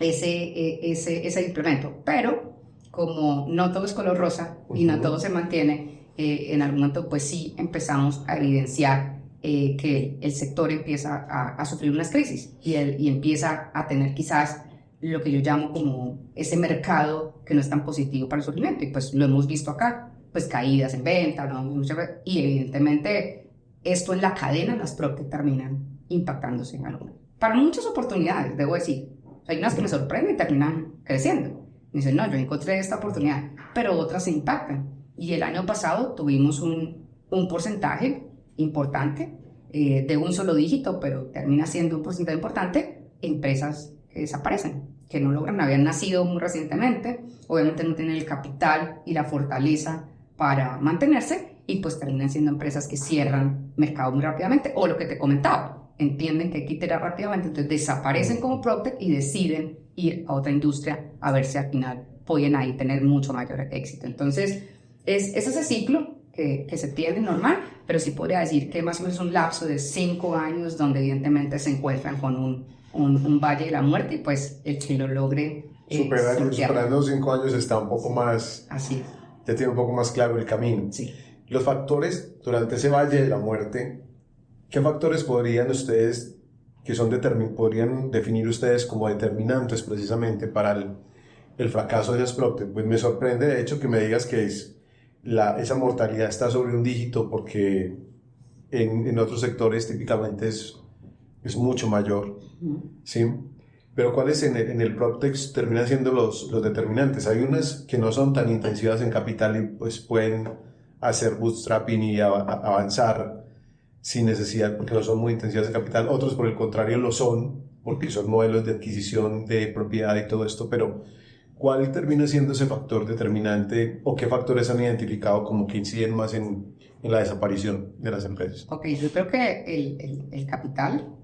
ese implemento. Pero, como no todo es color rosa y no todo se mantiene, en algún momento pues sí empezamos a evidenciar que el sector empieza a sufrir unas crisis y empieza a tener quizás lo que yo llamo como ese mercado que no es tan positivo para el surgimiento, y pues lo hemos visto acá, pues caídas en venta, ¿no? Y evidentemente esto en la cadena, las PropTech terminan impactándose en algo. Para muchas oportunidades, debo decir, Hay unas que me sorprenden y terminan creciendo. Me dicen, no, yo encontré esta oportunidad, pero otras se impactan. Y el año pasado tuvimos un porcentaje importante, de un solo dígito, pero termina siendo un porcentaje importante, empresas que desaparecen, que no logran, habían nacido muy recientemente, obviamente no tienen el capital y la fortaleza para mantenerse, y pues terminan siendo empresas que cierran mercado muy rápidamente, o lo que te comentaba, entienden que hay que iterar rápidamente, entonces desaparecen como PropTech y deciden ir a otra industria a ver si al final pueden ahí tener mucho mayor éxito. Entonces es ese ciclo que se tiene normal, pero sí podría decir que más o menos un lapso de 5 años donde evidentemente se encuentran con un valle de la muerte, y pues el que lo logre superando los 5 años está un poco más, así, ya tiene un poco más claro el camino. sí. Los factores durante ese valle de la muerte, ¿qué factores podrían ustedes, podrían definir ustedes como determinantes precisamente para el fracaso de esas PropTech? Pues me sorprende de hecho que me digas que esa mortalidad está sobre un dígito, porque en otros sectores típicamente es mucho mayor, ¿sí? Pero ¿cuáles en el PropTech terminan siendo los determinantes? Hay unas que no son tan intensivas en capital y pues pueden hacer bootstrapping y avanzar sin necesidad, porque no son muy intensivas en capital. Otros por el contrario lo son, porque son modelos de adquisición de propiedad y todo esto. Pero ¿cuál termina siendo ese factor determinante, o qué factores han identificado como que inciden más en la desaparición de las empresas? Ok, yo creo que el capital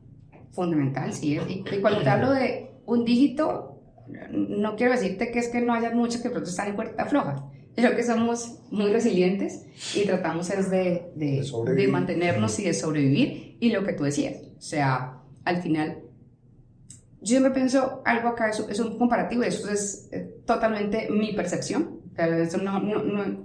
fundamental, sí. Y cuando te hablo de un dígito, no quiero decirte que es que no haya muchos que pronto están en cuerda floja. Creo que somos muy resilientes y tratamos es de mantenernos y de sobrevivir. Y lo que tú decías, o sea, al final, yo siempre pienso algo acá, es un comparativo, eso es totalmente mi percepción. Eso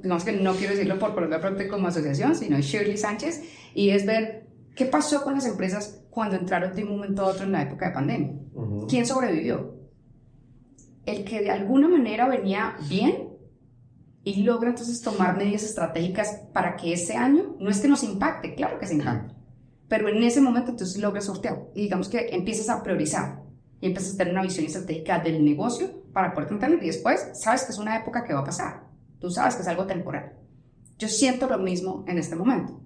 digamos que no quiero decirlo por Colombia PropTech como asociación, sino es Shirley Sánchez, y es ver qué pasó con las empresas cuando entraron de un momento a otro en la época de pandemia. ¿Quién sobrevivió? El que de alguna manera venía bien y logra entonces tomar medidas estratégicas para que ese año, no es que nos impacte, claro que se impacta, pero en ese momento entonces logra sortear y digamos que empiezas a priorizar y empiezas a tener una visión estratégica del negocio para poder contarlo, y después sabes que es una época que va a pasar, tú sabes que es algo temporal. Yo siento lo mismo en este momento.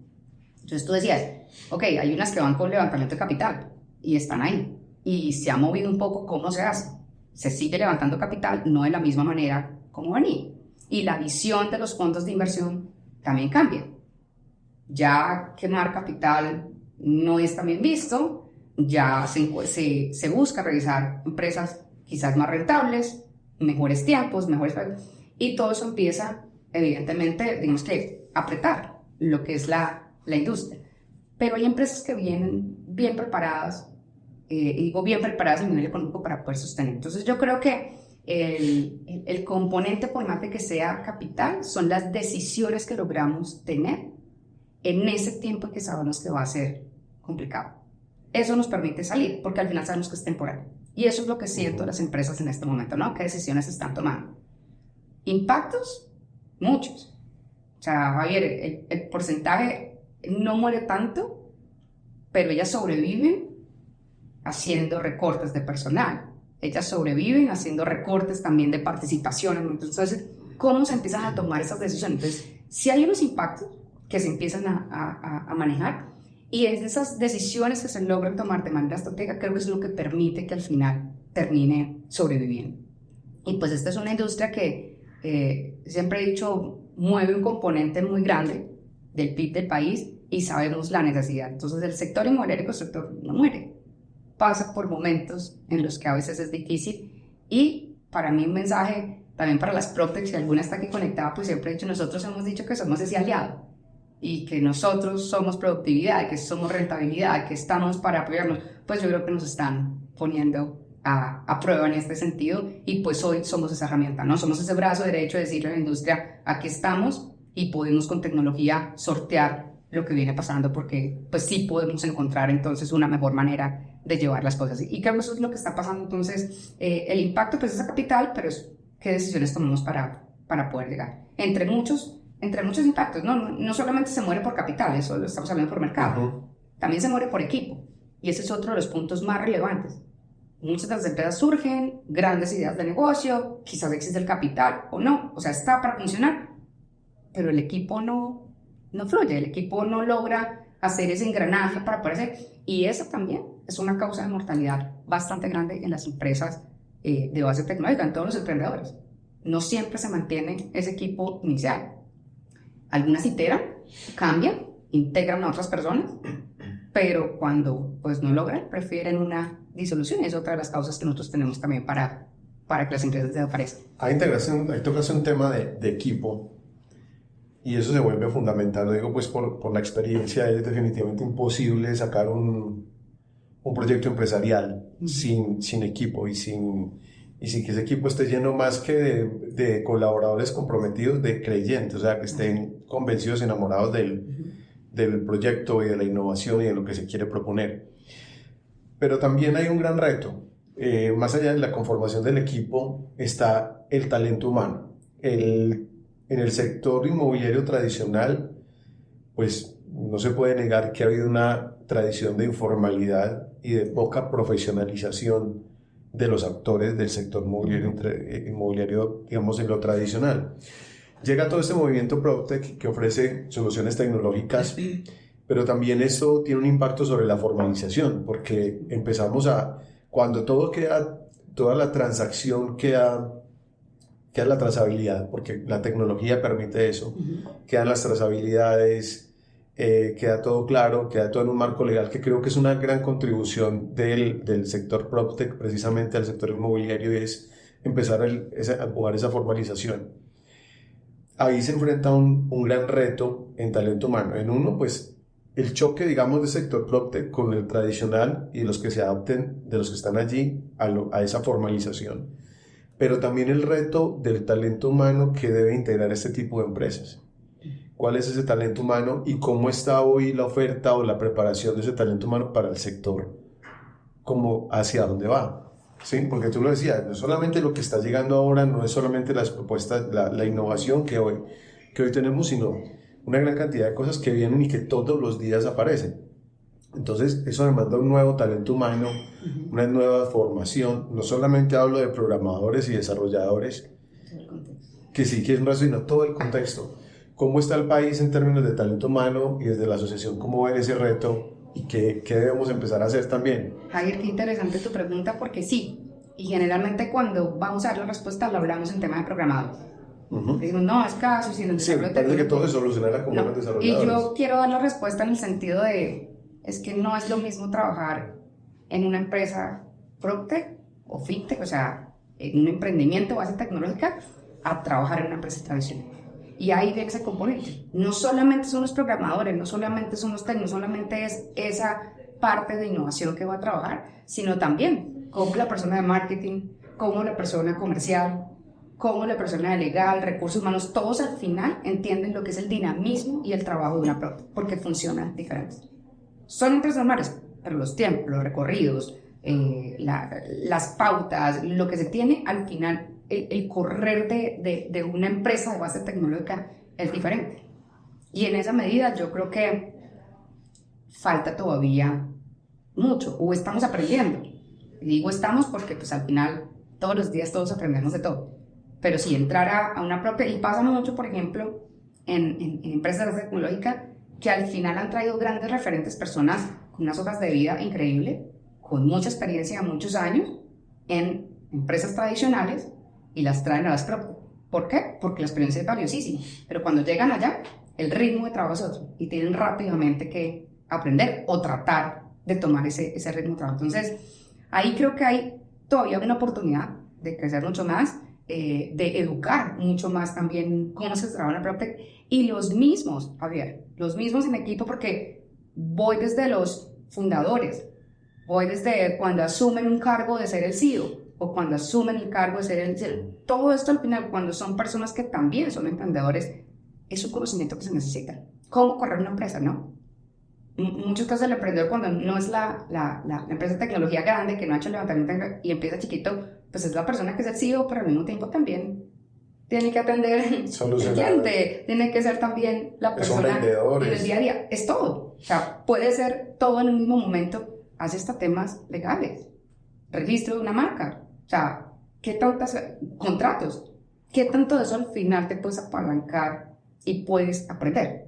Entonces tú decías, ok, hay unas que van con levantamiento de capital y están ahí y se ha movido un poco. ¿Cómo se hace? Se sigue levantando capital, no de la misma manera como venía. Y la visión de los fondos de inversión también cambia. Ya quemar capital no es tan bien visto, ya se busca revisar empresas quizás más rentables, mejores tiempos, y todo eso empieza, evidentemente, digamos que apretar lo que es la industria. Pero hay empresas que vienen bien preparadas, y digo bien preparadas a nivel económico para poder sostener. Entonces yo creo que el componente, por más de que sea capital, son las decisiones que logramos tener en ese tiempo en que sabemos que va a ser complicado. Eso nos permite salir, porque al final sabemos que es temporal. Y eso es lo que siento las empresas en este momento, ¿no? ¿Qué decisiones están tomando? ¿Impactos? Muchos. O sea, Javier, el porcentaje no muere tanto, pero ellas sobreviven haciendo recortes de personal. Ellas sobreviven haciendo recortes también de participación. Entonces, ¿cómo se empiezan a tomar esas decisiones? Entonces, si hay unos impactos que se empiezan a manejar, y es de esas decisiones que se logran tomar de manera estratégica, creo que es lo que permite que al final termine sobreviviendo. Y pues esta es una industria que, siempre he dicho, mueve un componente muy grande del PIB del país y sabemos la necesidad. Entonces, el sector inmobiliario no muere. Pasa por momentos en los que a veces es difícil, y para mí un mensaje también para las PropTech, si alguna está aquí conectada, pues siempre he dicho, nosotros hemos dicho que somos ese aliado y que nosotros somos productividad, que somos rentabilidad, que estamos para apoyarnos. Pues yo creo que nos están poniendo a prueba en este sentido, y pues hoy somos esa herramienta, ¿no? Somos ese brazo derecho de decirle a la industria, aquí estamos y podemos con tecnología sortear lo que viene pasando, porque pues sí podemos encontrar entonces una mejor manera de llevar las cosas. Y creo que eso es lo que está pasando. Entonces, el impacto pues es a capital, pero es qué decisiones tomamos para poder llegar. Entre muchos impactos, no solamente se muere por capital, eso lo estamos hablando por mercado, también se muere por equipo, y ese es otro de los puntos más relevantes. muchas de las empresas surgen, grandes ideas de negocio, quizás existe el capital o no, o sea, está para funcionar, pero el equipo no fluye, el equipo no logra hacer ese engranaje para poder hacer, y eso también es una causa de mortalidad bastante grande en las empresas de base tecnológica, en todos los emprendedores. No siempre se mantiene ese equipo inicial. Algunas iteran, cambian, integran a otras personas, pero cuando pues no logran, prefieren una disolución. Es otra de las causas que nosotros tenemos también para que las empresas desaparezcan. Ahí tocas un tema de equipo, y eso se vuelve fundamental. Lo digo pues por la experiencia. Es definitivamente imposible sacar un proyecto empresarial sin equipo y sin que ese equipo esté lleno más que de colaboradores comprometidos, de creyentes, o sea, que estén convencidos, enamorados del proyecto y de la innovación y de lo que se quiere proponer. Pero también hay un gran reto. Más allá de la conformación del equipo está el talento humano. En el sector inmobiliario tradicional, pues no se puede negar que ha habido una tradición de informalidad y de poca profesionalización de los actores del sector inmobiliario, digamos, en lo tradicional. Llega todo este movimiento PropTech que ofrece soluciones tecnológicas, pero también esto tiene un impacto sobre la formalización, porque cuando toda la transacción queda la trazabilidad, porque la tecnología permite eso, quedan las trazabilidades, queda todo claro, queda todo en un marco legal, que creo que es una gran contribución del sector PropTech precisamente al sector inmobiliario, y es empezar a empujar esa formalización. Ahí se enfrenta un gran reto en talento humano. En uno, pues, el choque, digamos, del sector PropTech con el tradicional y los que se adapten, de los que están allí, a esa formalización. Pero también el reto del talento humano que debe integrar este tipo de empresas. ¿Cuál es ese talento humano y cómo está hoy la oferta o la preparación de ese talento humano para el sector? ¿Cómo, hacia dónde va? ¿Sí? Porque tú lo decías, no solamente lo que está llegando ahora, no es solamente las propuestas, la innovación que hoy tenemos, sino una gran cantidad de cosas que vienen y que todos los días aparecen. Entonces, eso demanda un nuevo talento humano, una nueva formación. No solamente hablo de programadores y desarrolladores, que sí que es un reto, sino todo el contexto. ¿Cómo está el país en términos de talento humano? Y desde la asociación, ¿cómo ven ese reto? ¿Y qué debemos empezar a hacer también? Javier, qué interesante tu pregunta, porque sí. Y generalmente cuando vamos a dar la respuesta, lo hablamos en tema de programado. Decimos, no, es caso, si en sí, parece que todo se solucionará como los desarrolladores. Y yo quiero dar la respuesta en el sentido de, es que no es lo mismo trabajar en una empresa PropTech o FinTech, o sea, en un emprendimiento base tecnológica, a trabajar en una empresa tradicional. Y ahí viene ese componente. No solamente son los programadores, no solamente son los técnicos, no solamente es esa parte de innovación que va a trabajar, sino también cómo la persona de marketing, cómo la persona comercial, cómo la persona de legal, recursos humanos, todos al final entienden lo que es el dinamismo y el trabajo de una PropTech, porque funcionan diferentes. Son empresas normales, pero los tiempos, los recorridos, las pautas, lo que se tiene al final, el correr de una empresa de base tecnológica es diferente. Y en esa medida yo creo que falta todavía mucho, o estamos aprendiendo. Y digo estamos porque pues al final todos los días todos aprendemos de todo. Pero si entrar a una propia, y pasa mucho por ejemplo en empresas tecnológicas que al final han traído grandes referentes, personas con unas hojas de vida increíbles, con mucha experiencia, muchos años en empresas tradicionales, y las traen a las PropTech. ¿Por qué? Porque la experiencia es valiosísima, pero cuando llegan allá, el ritmo de trabajo es otro, y tienen rápidamente que aprender o tratar de tomar ese ritmo de trabajo. Entonces, ahí creo que hay todavía una oportunidad de crecer mucho más, de educar mucho más también cómo se trabaja en la PropTech, y los mismos, Javier, los mismos en equipo, porque voy desde los fundadores, voy desde cuando asumen un cargo de ser el CEO, o cuando asumen el cargo de ser todo esto al final, cuando son personas que también son emprendedores, es un conocimiento que se necesita. ¿Cómo correr una empresa, no? En muchos casos el emprendedor, cuando no es la empresa de tecnología grande, que no ha hecho el levantamiento y empieza chiquito, pues es la persona que es el CEO, pero al mismo tiempo también tiene que atender el cliente, tiene que ser también la persona en el día a día, es todo. O sea, puede ser todo en un mismo momento, hace hasta temas legales, registro de una marca. O sea, ¿qué tantos contratos? ¿Qué tanto de eso al final te puedes apalancar y puedes aprender?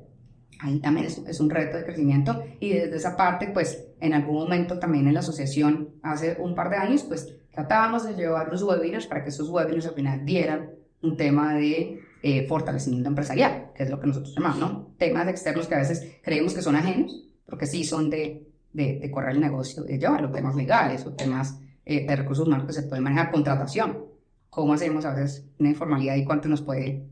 Ahí también es un reto de crecimiento, y desde esa parte, pues, en algún momento también en la asociación, hace un par de años, pues, tratábamos de llevar los webinars para que esos webinars al final dieran un tema de fortalecimiento empresarial, que es lo que nosotros llamamos, ¿no? Temas externos que a veces creemos que son ajenos, porque sí son de correr el negocio, de llevar los temas legales o temas de recursos humanos que se pueden manejar, contratación, cómo hacemos a veces una informalidad y cuánto nos puede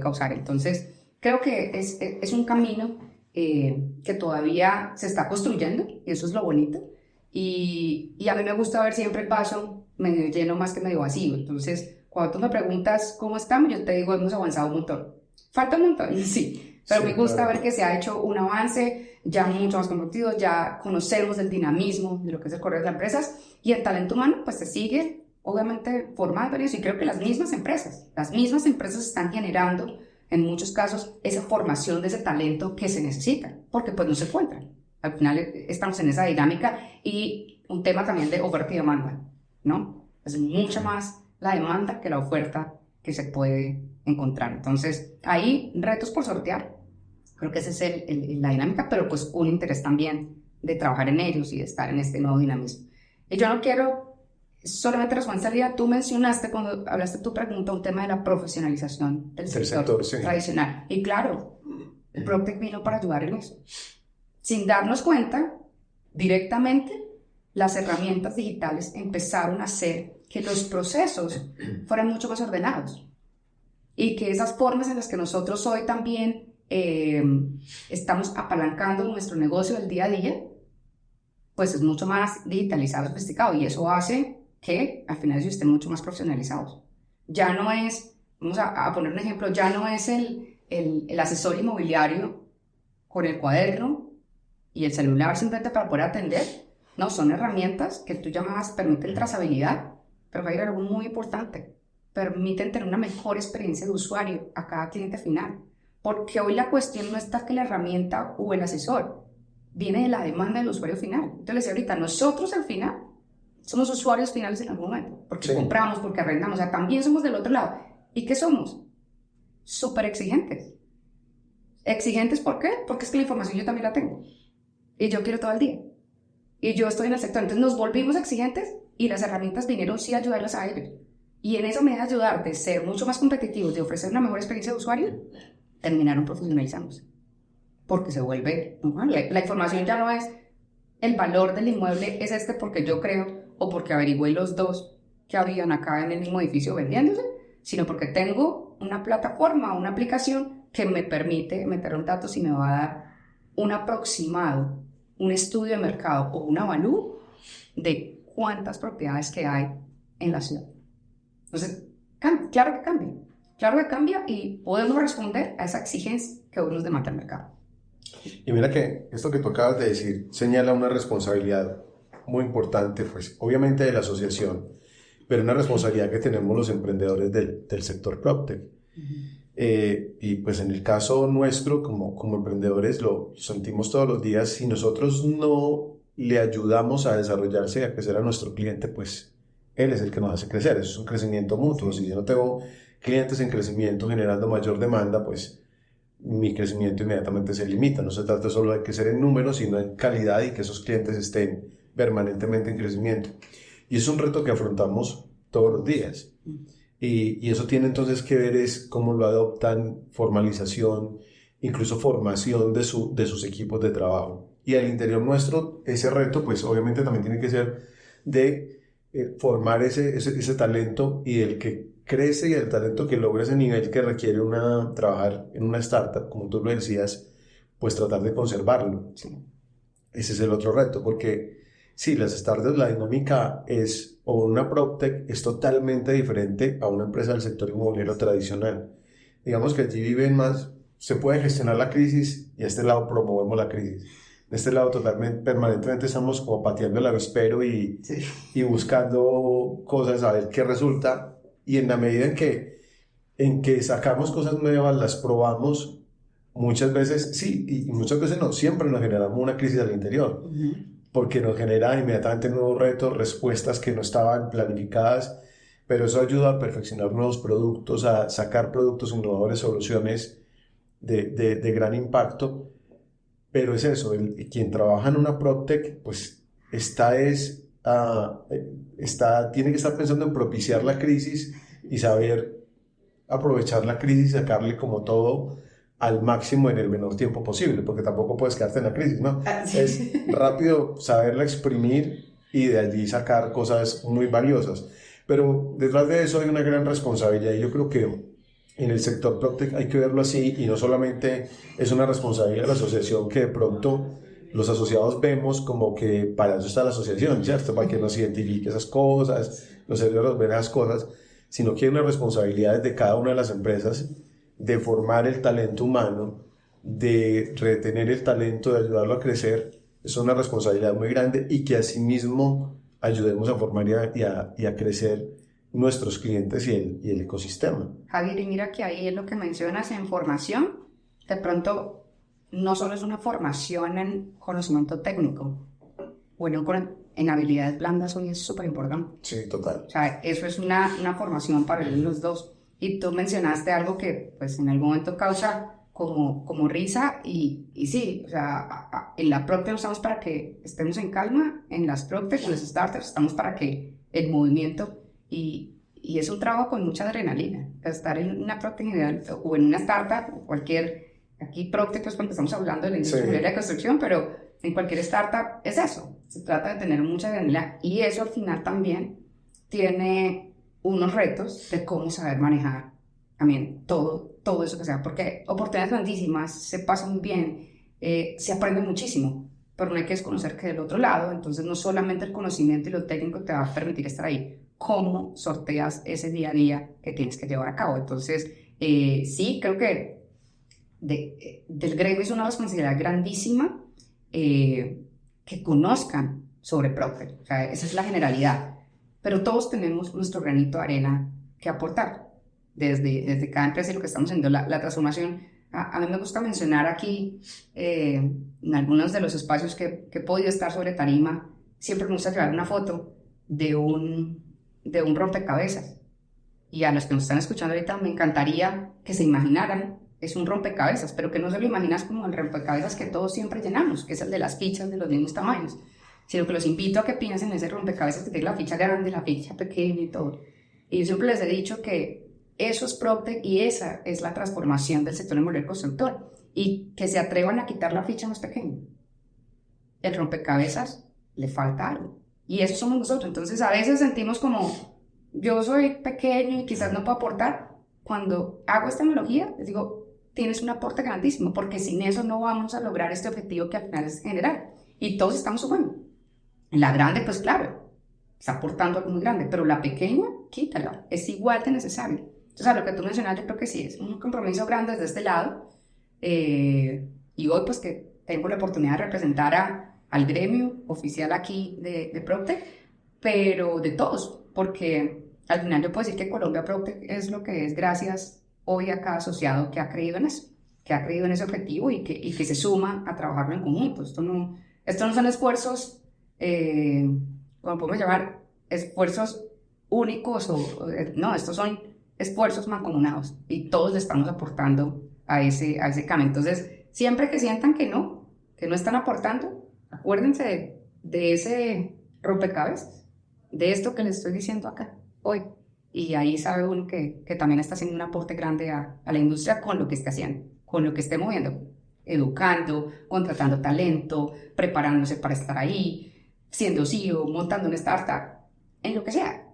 causar. Entonces, creo que es un camino que todavía se está construyendo, y eso es lo bonito. Y a mí me gusta ver siempre el vaso medio lleno más que medio vacío. Entonces, cuando tú me preguntas cómo estamos, yo te digo, hemos avanzado un montón. Falta un montón, sí, pero sí, me gusta ver que se ha hecho un avance, ya mucho más comprometido, ya conocemos el dinamismo de lo que es el correr de empresas, y el talento humano pues se sigue, obviamente, formando, y creo que las mismas empresas están generando, en muchos casos, esa formación de ese talento que se necesita, porque pues no se encuentran. Al final estamos en esa dinámica, y un tema también de oferta y demanda, ¿no? Es mucha más la demanda que la oferta que se puede encontrar. Entonces, hay retos por sortear. Creo que esa es la dinámica, pero pues un interés también de trabajar en ellos y de estar en este nuevo dinamismo. Y yo no quiero solamente responsabilidad. Tú mencionaste cuando hablaste de tu pregunta un tema de la profesionalización del sector sí, tradicional. Y claro, PropTech vino para ayudar en eso. Sin darnos cuenta, directamente, las herramientas digitales empezaron a hacer que los procesos fueran mucho más ordenados, y que esas formas en las que nosotros hoy también estamos apalancando nuestro negocio del día a día, pues es mucho más digitalizado, sofisticado, y eso hace que al final ellos estén mucho más profesionalizados. Ya no es, vamos a poner un ejemplo, ya no es el asesor inmobiliario con el cuaderno y el celular simplemente para poder atender. No, son herramientas que tú llamas, permiten trazabilidad, pero hay algo muy importante, permiten tener una mejor experiencia de usuario a cada cliente final, porque hoy la cuestión no está que la herramienta o el asesor, viene de la demanda del usuario final. Entonces les decía ahorita, nosotros al final somos usuarios finales en algún momento, porque sí, compramos, porque arrendamos, o sea, también somos del otro lado. ¿Y qué somos? Súper exigentes. ¿Exigentes por qué? Porque es que la información yo también la tengo, y yo quiero todo el día, y yo estoy en el sector. Entonces nos volvimos exigentes, y las herramientas vinieron sí a ayudarlos a ellos. Y en eso me da ayudar de ser mucho más competitivos, de ofrecer una mejor experiencia de usuario, terminaron profesionalizándose. Porque se vuelve, la información ya no es el valor del inmueble, es este porque yo creo, o porque averigüé los dos que habían acá en el mismo edificio vendiéndose, sino porque tengo una plataforma, una aplicación que me permite meter un dato si me va a dar un aproximado, un estudio de mercado o un avalúo de cuántas propiedades que hay en la ciudad. Entonces, claro que cambia, y podemos responder a esa exigencia que hoy nos demanda el mercado. Y mira que esto que tú acabas de decir señala una responsabilidad muy importante, pues obviamente de la asociación, pero una responsabilidad que tenemos los emprendedores del sector PropTech. Y pues en el caso nuestro, como emprendedores, lo sentimos todos los días. Si nosotros no le ayudamos a desarrollarse y a crecer a nuestro cliente, pues él es el que nos hace crecer. Eso es un crecimiento mutuo. Si yo no tengo clientes en crecimiento generando mayor demanda, pues mi crecimiento inmediatamente se limita. No se trata solo de crecer en números, sino en calidad, y que esos clientes estén permanentemente en crecimiento. Y es un reto que afrontamos todos los días. Y eso tiene entonces que ver es cómo lo adoptan, formalización, incluso formación de sus equipos de trabajo. Y al interior nuestro, ese reto, pues obviamente también tiene que ser de formar ese talento, y el que crece y el talento que logra ese nivel que requiere trabajar en una startup, como tú lo decías, pues tratar de conservarlo. Sí. Ese es el otro reto, porque sí, las startups, la dinámica o una PropTech es totalmente diferente a una empresa del sector inmobiliario tradicional. Digamos que allí viven más, se puede gestionar la crisis, y a este lado promovemos la crisis. De este lado permanentemente estamos como pateando el avispero y buscando cosas a ver qué resulta, y en la medida en que sacamos cosas nuevas, las probamos, muchas veces sí, y muchas veces no, siempre nos generamos una crisis al interior. porque nos genera inmediatamente nuevos retos, respuestas que no estaban planificadas, pero eso ayuda a perfeccionar nuevos productos, a sacar productos innovadores, soluciones de gran impacto. Pero es eso, quien trabaja en una PropTech, pues tiene que estar pensando en propiciar la crisis y saber aprovechar la crisis y sacarle como todo al máximo en el menor tiempo posible, porque tampoco puedes quedarte en la crisis, ¿no? Sí. Es rápido saberla exprimir y de allí sacar cosas muy valiosas. Pero detrás de eso hay una gran responsabilidad y yo creo que en el sector PropTech hay que verlo así y no solamente es una responsabilidad de la asociación que de pronto los asociados vemos como que para eso está la asociación, ¿cierto? Para que nos identifique esas cosas, los servidores ven esas cosas, sino que hay una responsabilidad de cada una de las empresas de formar el talento humano, de retener el talento, de ayudarlo a crecer. Es una responsabilidad muy grande y que asimismo ayudemos a formar y a crecer nuestros clientes y el ecosistema. Javier, y mira que ahí es lo que mencionas en formación, de pronto no solo es una formación en conocimiento técnico, bueno, en habilidades blandas hoy es súper importante. Sí, total. O sea, eso es una formación para los dos. Y tú mencionaste algo que pues en algún momento causa como risa y sí, o sea, en la PropTech estamos para que estemos en calma, en las PropTech, en las startups estamos para que el movimiento y es un trabajo con mucha adrenalina. Estar en una PropTech en general o en una startup o aquí PropTech pues cuando estamos hablando de la industria de la construcción, pero en cualquier startup es eso, se trata de tener mucha adrenalina y eso al final también tiene unos retos de cómo saber manejar también todo eso que sea, porque oportunidades grandísimas, se pasa muy bien, se aprende muchísimo, pero no hay que desconocer que del otro lado, entonces no solamente el conocimiento y lo técnico te va a permitir estar ahí, cómo sorteas ese día a día que tienes que llevar a cabo. Entonces, sí, creo que del gremio es una responsabilidad grandísima que conozcan sobre PropTech, o sea, esa es la generalidad, pero todos tenemos nuestro granito de arena que aportar desde cada empresa y lo que estamos haciendo, la transformación. A mí me gusta mencionar aquí en algunos de los espacios que he podido estar sobre tarima, siempre me gusta llevar una foto de un rompecabezas. Y a los que nos están escuchando ahorita me encantaría que se imaginaran, es un rompecabezas, pero que no se lo imaginas como el rompecabezas que todos siempre llenamos, que es el de las fichas de los mismos tamaños, sino que los invito a que piensen en ese rompecabezas que tiene la ficha grande, la ficha pequeña y todo. Y yo siempre les he dicho que eso es PropTech y esa es la transformación del sector inmobiliario constructor, y que se atrevan a quitar la ficha más pequeña. El rompecabezas le falta algo, y eso somos nosotros. Entonces a veces sentimos como, yo soy pequeño y quizás no puedo aportar. Cuando hago esta analogía, les digo, tienes un aporte grandísimo, porque sin eso no vamos a lograr este objetivo que al final es general, y todos estamos sumando. La grande, pues claro, está aportando algo muy grande, pero la pequeña, quítala, es igual de necesario. Entonces, a lo que tú mencionas, yo creo que sí, es un compromiso grande desde este lado, y hoy pues que tengo la oportunidad de representar al gremio oficial aquí de PropTech, pero de todos, porque al final yo puedo decir que Colombia PropTech es lo que es gracias hoy a cada asociado que ha creído en eso, que ha creído en ese objetivo y que se suma a trabajarlo en conjunto. Esto no son esfuerzos, como podemos llamar, esfuerzos únicos, no, estos son esfuerzos mancomunados y todos le estamos aportando a ese cambio. Entonces, siempre que sientan que no están aportando, acuérdense de ese rompecabezas, de esto que les estoy diciendo acá hoy, y ahí sabe uno que también está haciendo un aporte grande a la industria con lo que esté haciendo, con lo que esté moviendo, educando, contratando talento, preparándose para estar ahí, siendo CEO, montando una startup, en lo que sea.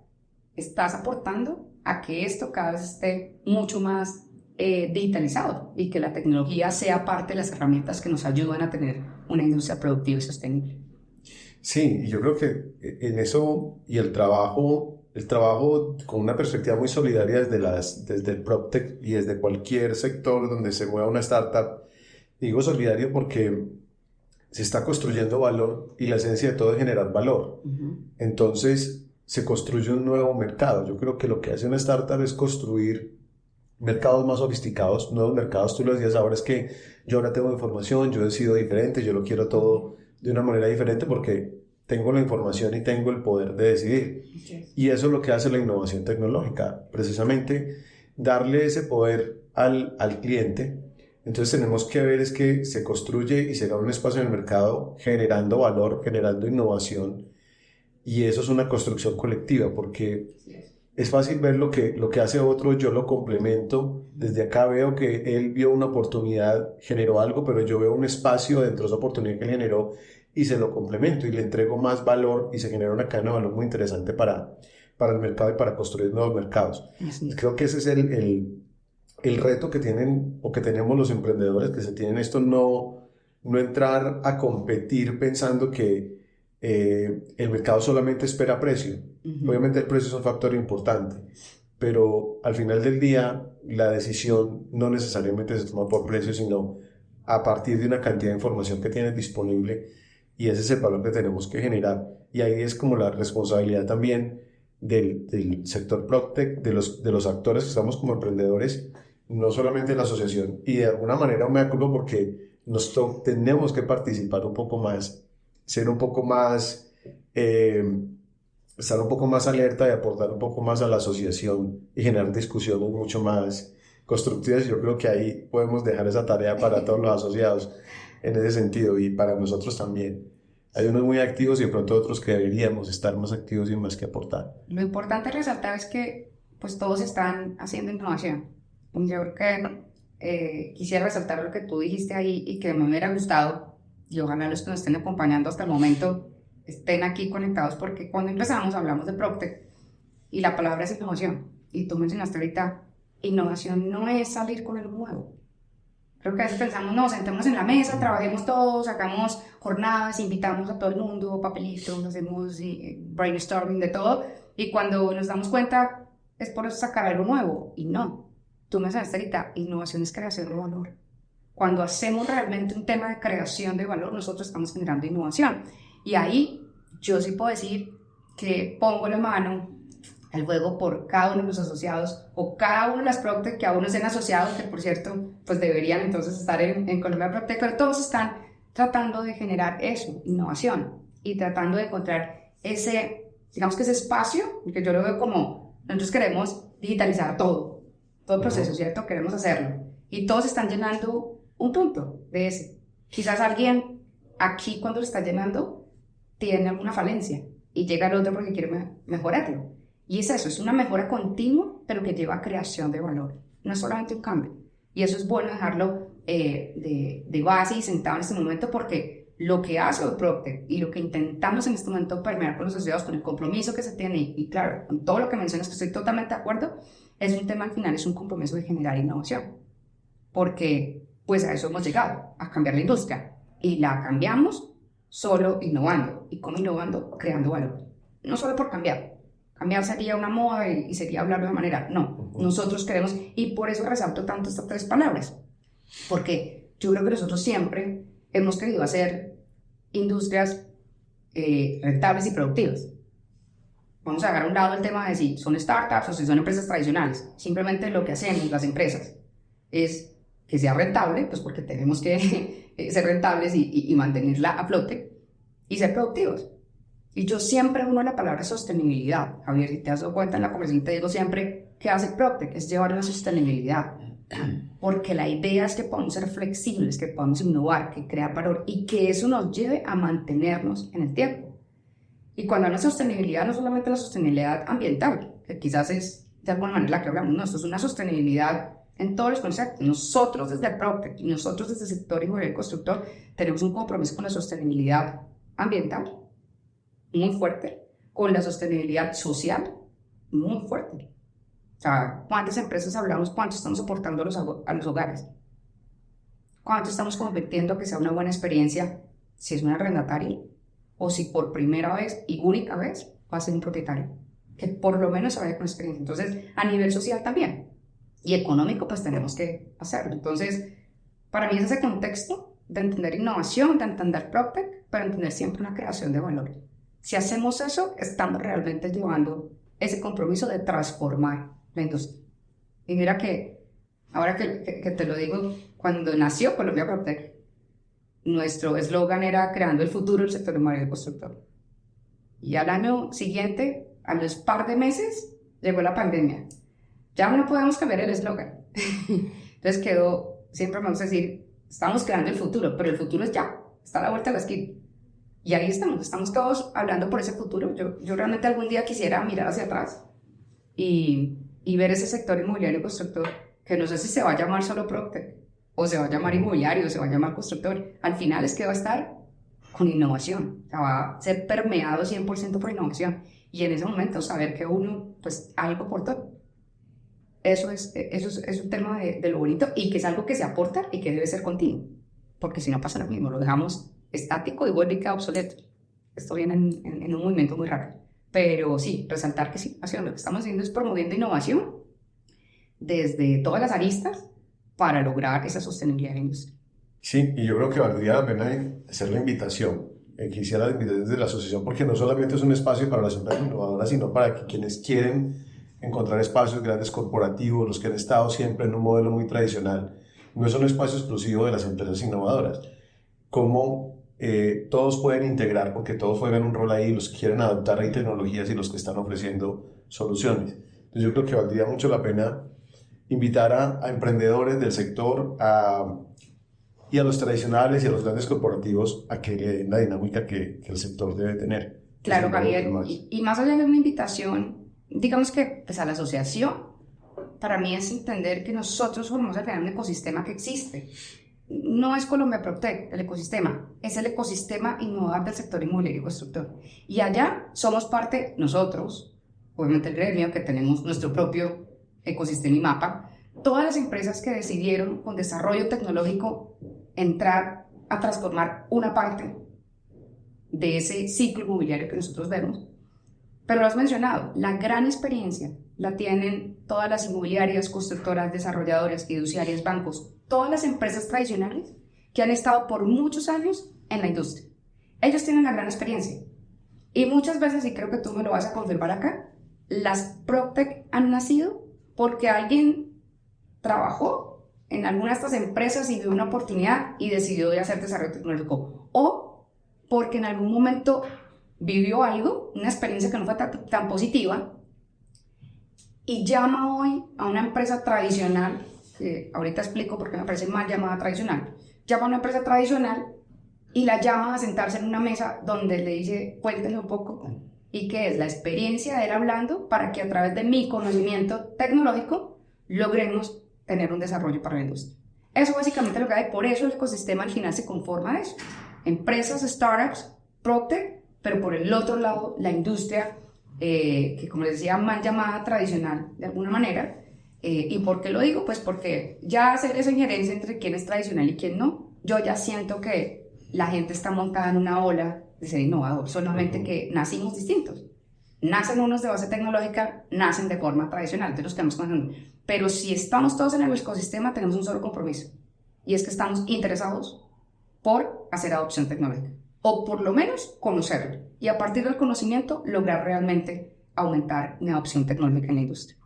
Estás aportando a que esto cada vez esté mucho más digitalizado y que la tecnología sea parte de las herramientas que nos ayudan a tener una industria productiva y sostenible. Sí, y yo creo que en eso y el trabajo con una perspectiva muy solidaria desde el PropTech y desde cualquier sector donde se mueva una startup. Digo solidario porque se está construyendo valor y la esencia de todo es generar valor. Entonces se construye un nuevo mercado. Yo creo que lo que hace una startup es construir mercados más sofisticados, nuevos mercados. Tú lo decías ahora, es que yo ahora tengo información, yo decido diferente, yo lo quiero todo de una manera diferente porque tengo la información y tengo el poder de decidir. Sí. Y eso es lo que hace la innovación tecnológica, precisamente darle ese poder al cliente. Entonces tenemos que ver es que se construye y se da un espacio en el mercado generando valor, generando innovación, y eso es una construcción colectiva, porque es fácil ver lo que hace otro, yo lo complemento, desde acá veo que él vio una oportunidad, generó algo, pero yo veo un espacio dentro de esa oportunidad que él generó y se lo complemento y le entrego más valor y se genera una cadena de valor muy interesante para el mercado y para construir nuevos mercados. Creo que ese es el reto que tienen o que tenemos los emprendedores que se tienen esto, no entrar a competir pensando que el mercado solamente espera precio. Obviamente el precio es un factor importante, pero al final del día la decisión no necesariamente se toma por precio, sino a partir de una cantidad de información que tienes disponible, y ese es el valor que tenemos que generar. Y ahí es como la responsabilidad también del sector PropTech, de los actores que estamos como emprendedores, no solamente la asociación, y de alguna manera me acuerdo porque tenemos que participar un poco más, ser un poco más, estar un poco más alerta y aportar un poco más a la asociación y generar discusiones mucho más constructivas. Yo creo que ahí podemos dejar esa tarea para todos los asociados en ese sentido y para nosotros también. Hay unos muy activos y de pronto otros que deberíamos estar más activos y más que aportar. Lo importante resaltar es que pues todos están haciendo innovación. Yo creo que quisiera resaltar lo que tú dijiste ahí y que me hubiera gustado, y ojalá los que nos estén acompañando hasta el momento estén aquí conectados, porque cuando empezamos hablamos de PropTech y la palabra es innovación, y tú mencionaste ahorita, innovación no es salir con algo nuevo. Creo que a veces pensamos, no, sentémonos en la mesa, trabajemos todos, hagamos jornadas, invitamos a todo el mundo, papelitos, hacemos brainstorming de todo, y cuando nos damos cuenta es por sacar algo nuevo, y no. Tú me sabes ahorita, innovación es creación de valor. Cuando hacemos realmente un tema de creación de valor, nosotros estamos generando innovación. Y ahí yo sí puedo decir que pongo la mano al juego por cada uno de los asociados o cada una de las PropTech que aún no estén asociados, que por cierto, pues deberían entonces estar en Colombia PropTech, pero todos están tratando de generar eso, innovación, y tratando de encontrar ese, digamos que ese espacio, que yo lo veo como, nosotros queremos digitalizar todo el proceso, ¿cierto? Queremos hacerlo. Y todos están llenando un punto de ese. Quizás alguien aquí cuando lo está llenando tiene alguna falencia y llega el otro porque quiere mejorarlo. Y es eso, es una mejora continua, pero que lleva a creación de valor. No es solamente un cambio. Y eso es bueno dejarlo de base y sentado en este momento, porque lo que hace el PropTech y lo que intentamos en este momento permear con los asociados, con el compromiso que se tiene, y claro, con todo lo que mencionas, que estoy totalmente de acuerdo, es un tema al final, es un compromiso de generar innovación. Porque pues a eso hemos llegado, a cambiar la industria. Y la cambiamos solo innovando. ¿Y cómo innovando? Creando valor. No solo por cambiar. Cambiar sería una moda y sería hablarlo de manera. No, nosotros queremos, y por eso resalto tanto estas tres palabras. Porque yo creo que nosotros siempre hemos querido hacer industrias rentables y productivas. Vamos a dejar a un lado el tema de si son startups o si son empresas tradicionales. Simplemente lo que hacemos las empresas es que sea rentable, pues porque tenemos que ser rentables y mantenerla a flote y ser productivos. Y yo siempre uno la palabra sostenibilidad. Javier, si te has dado cuenta en la conversación, te digo siempre que hace PropTech, es llevar la sostenibilidad. Porque la idea es que podamos ser flexibles, que podamos innovar, que crear valor y que eso nos lleve a mantenernos en el tiempo. Y cuando hablo de sostenibilidad, no solamente la sostenibilidad ambiental, que quizás es de alguna manera la que hablamos, no, esto es una sostenibilidad en todos los conceptos. Nosotros desde el PropTech y nosotros desde el sector inmobiliario y constructor tenemos un compromiso con la sostenibilidad ambiental muy fuerte, con la sostenibilidad social muy fuerte. O sea, ¿cuántas empresas hablamos? ¿Cuánto estamos aportando a los hogares? ¿Cuánto estamos convirtiendo a que sea una buena experiencia si es un arrendatario? O si por primera vez y única vez va a ser un propietario, que por lo menos se vaya con experiencia. Entonces, a nivel social también. Y económico, pues tenemos que hacerlo. Entonces, para mí es ese contexto de entender innovación, de entender PropTech, pero entender siempre una creación de valor. Si hacemos eso, estamos realmente llevando ese compromiso de transformar la industria. Y mira que, ahora que te lo digo, cuando nació Colombia PropTech, nuestro eslogan era creando el futuro del sector inmobiliario constructor. Y al año siguiente, a los par de meses, llegó la pandemia. Ya no podemos cambiar el eslogan. Entonces quedó, siempre vamos a decir, estamos creando el futuro, pero el futuro es ya, está a la vuelta de la esquina. Y ahí estamos todos hablando por ese futuro. Yo realmente algún día quisiera mirar hacia atrás y ver ese sector inmobiliario constructor, que no sé si se va a llamar solo PropTech, o se va a llamar inmobiliario, o se va a llamar constructor. Al final es que va a estar con innovación, o sea, va a ser permeado 100% por innovación. Y en ese momento saber que uno, pues, algo aportó. Eso es un tema de lo bonito, y que es algo que se aporta y que debe ser continuo. Porque si no pasa lo mismo, lo dejamos estático y vuelve y queda obsoleto. Esto viene en un movimiento muy rápido. Pero sí, resaltar que sí, lo que estamos haciendo es promoviendo innovación desde todas las aristas para lograr esa sostenibilidad de la industria. Sí, y yo creo que valdría la pena hacer la invitación. Quisiera la invitación desde la asociación, porque no solamente es un espacio para las empresas innovadoras, sino para que quienes quieren encontrar espacios grandes corporativos, los que han estado siempre en un modelo muy tradicional, no es un espacio exclusivo de las empresas innovadoras. Cómo todos pueden integrar, porque todos juegan un rol ahí, los que quieren adoptar ahí tecnologías y los que están ofreciendo soluciones. Entonces yo creo que valdría mucho la pena invitar a emprendedores del sector y a los tradicionales y a los grandes corporativos a que le den la dinámica que el sector debe tener. Claro, Javier, y más allá de una invitación, digamos que pues, a la asociación, para mí es entender que nosotros formamos al final un ecosistema que existe. No es Colombia PropTech, el ecosistema, es el ecosistema innovador del sector inmobiliario y constructor. Y allá somos parte nosotros, obviamente el gremio, que tenemos nuestro propio ecosistema y mapa, todas las empresas que decidieron con desarrollo tecnológico entrar a transformar una parte de ese ciclo inmobiliario que nosotros vemos. Pero lo has mencionado, la gran experiencia la tienen todas las inmobiliarias, constructoras, desarrolladoras, fiduciarias, bancos, todas las empresas tradicionales que han estado por muchos años en la industria. Ellos tienen la gran experiencia. Y muchas veces, y creo que tú me lo vas a confirmar acá, las PropTech han nacido porque alguien trabajó en alguna de estas empresas y vio una oportunidad y decidió de hacer desarrollo tecnológico. O porque en algún momento vivió algo, una experiencia que no fue tan positiva, y llama hoy a una empresa tradicional, que ahorita explico por qué me parece mal llamada tradicional, llama a una empresa tradicional y la llama a sentarse en una mesa donde le dice, cuéntenme un poco, y qué es la experiencia de él hablando para que a través de mi conocimiento tecnológico logremos tener un desarrollo para la industria. Eso básicamente lo que hay, por eso el ecosistema al final se conforma de eso. Empresas, startups, PropTech, pero por el otro lado la industria, que como les decía, mal llamada tradicional de alguna manera. ¿Y por qué lo digo? Pues porque ya hacer esa injerencia entre quién es tradicional y quién no, yo ya siento que la gente está montada en una ola de ser innovador, solamente que nacimos distintos. Nacen unos de base tecnológica, nacen de forma tradicional, entonces los tenemos conociendo. Pero si estamos todos en el ecosistema, tenemos un solo compromiso, y es que estamos interesados por hacer adopción tecnológica, o por lo menos conocerlo, y a partir del conocimiento lograr realmente aumentar la adopción tecnológica en la industria,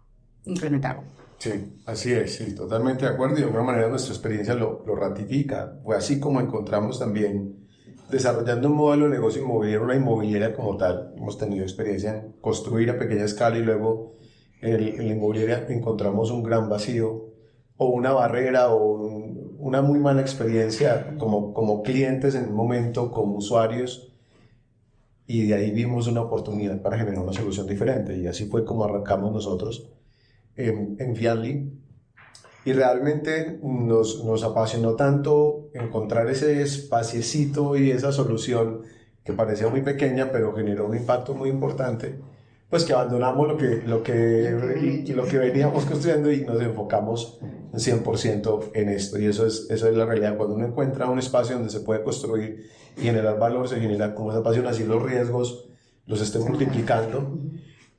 implementarlo. Sí, así es, sí, totalmente de acuerdo, y de alguna manera nuestra experiencia lo ratifica. Fue así como encontramos también, desarrollando un modelo de negocio inmobiliario, una inmobiliaria como tal. Hemos tenido experiencia en construir a pequeña escala y luego en la inmobiliaria encontramos un gran vacío o una barrera o una muy mala experiencia como clientes en un momento, como usuarios, y de ahí vimos una oportunidad para generar una solución diferente, y así fue como arrancamos nosotros en Feanly. Y realmente nos apasionó tanto encontrar ese espaciecito y esa solución que parecía muy pequeña, pero generó un impacto muy importante, pues que abandonamos lo que veníamos construyendo y nos enfocamos 100% en esto. Y eso es la realidad. Cuando uno encuentra un espacio donde se puede construir y generar valor, se genera como esa pasión, así los riesgos los esté multiplicando.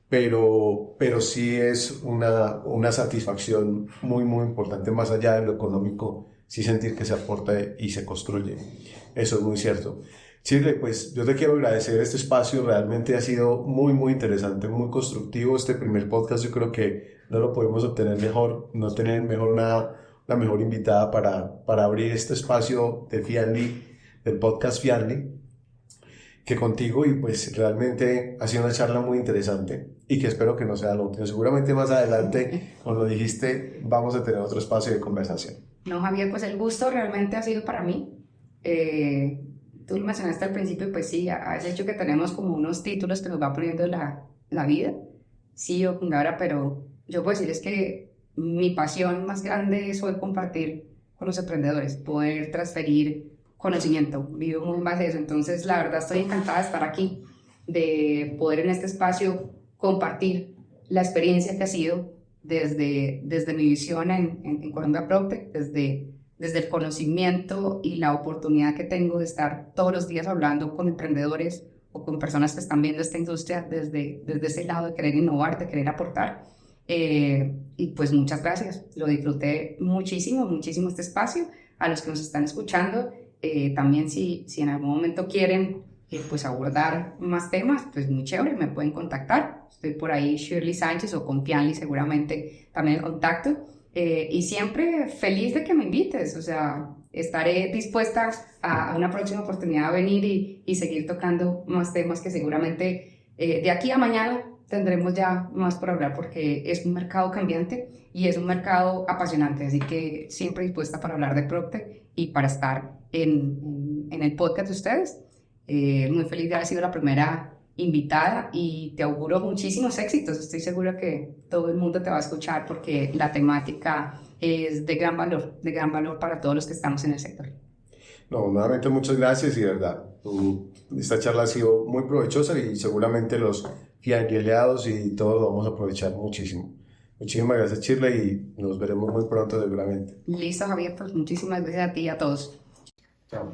Pero sí es una satisfacción muy, muy importante, más allá de lo económico, sí sentir que se aporta y se construye. Eso es muy cierto. Shirley, pues yo te quiero agradecer este espacio, realmente ha sido muy, muy interesante, muy constructivo este primer podcast. Yo creo que no lo podemos obtener mejor, no tener mejor una mejor invitada para abrir este espacio de Feanly del podcast Fianli, que contigo, y pues realmente ha sido una charla muy interesante y que espero que no sea la última. Seguramente más adelante, como lo dijiste, vamos a tener otro espacio de conversación. No, Javier, pues el gusto realmente ha sido para mí. Tú lo mencionaste al principio, pues sí, a ese hecho que tenemos como unos títulos que nos va poniendo la vida, CEO, fundadora, pero yo puedo decirles que mi pasión más grande es poder compartir con los emprendedores, poder transferir conocimiento, vivo muy en base a eso. Entonces, la verdad, estoy encantada de estar aquí, de poder en este espacio compartir la experiencia que ha sido desde mi visión en Colombia PropTech, desde el conocimiento y la oportunidad que tengo de estar todos los días hablando con emprendedores o con personas que están viendo esta industria desde ese lado de querer innovar, de querer aportar. Y pues muchas gracias, lo disfruté muchísimo, muchísimo este espacio. A los que nos están escuchando, también si en algún momento quieren pues abordar más temas, pues muy chévere, me pueden contactar. Estoy por ahí, Shirley Sánchez o con Fianli seguramente también el contacto. Y siempre feliz de que me invites, o sea, estaré dispuesta a una próxima oportunidad a venir y seguir tocando más temas que seguramente de aquí a mañana tendremos ya más por hablar, porque es un mercado cambiante y es un mercado apasionante, así que siempre dispuesta para hablar de PropTech y para estar en el podcast de ustedes. Muy feliz de haber sido la primera invitada y te auguro muchísimos éxitos. Estoy segura que todo el mundo te va a escuchar porque la temática es de gran valor para todos los que estamos en el sector. No, nuevamente muchas gracias y de verdad, esta charla ha sido muy provechosa y seguramente los fianliados y todos lo vamos a aprovechar muchísimo. Muchísimas gracias, Shirley, y nos veremos muy pronto seguramente. Listo, Javier, pues muchísimas gracias a ti y a todos. Chao.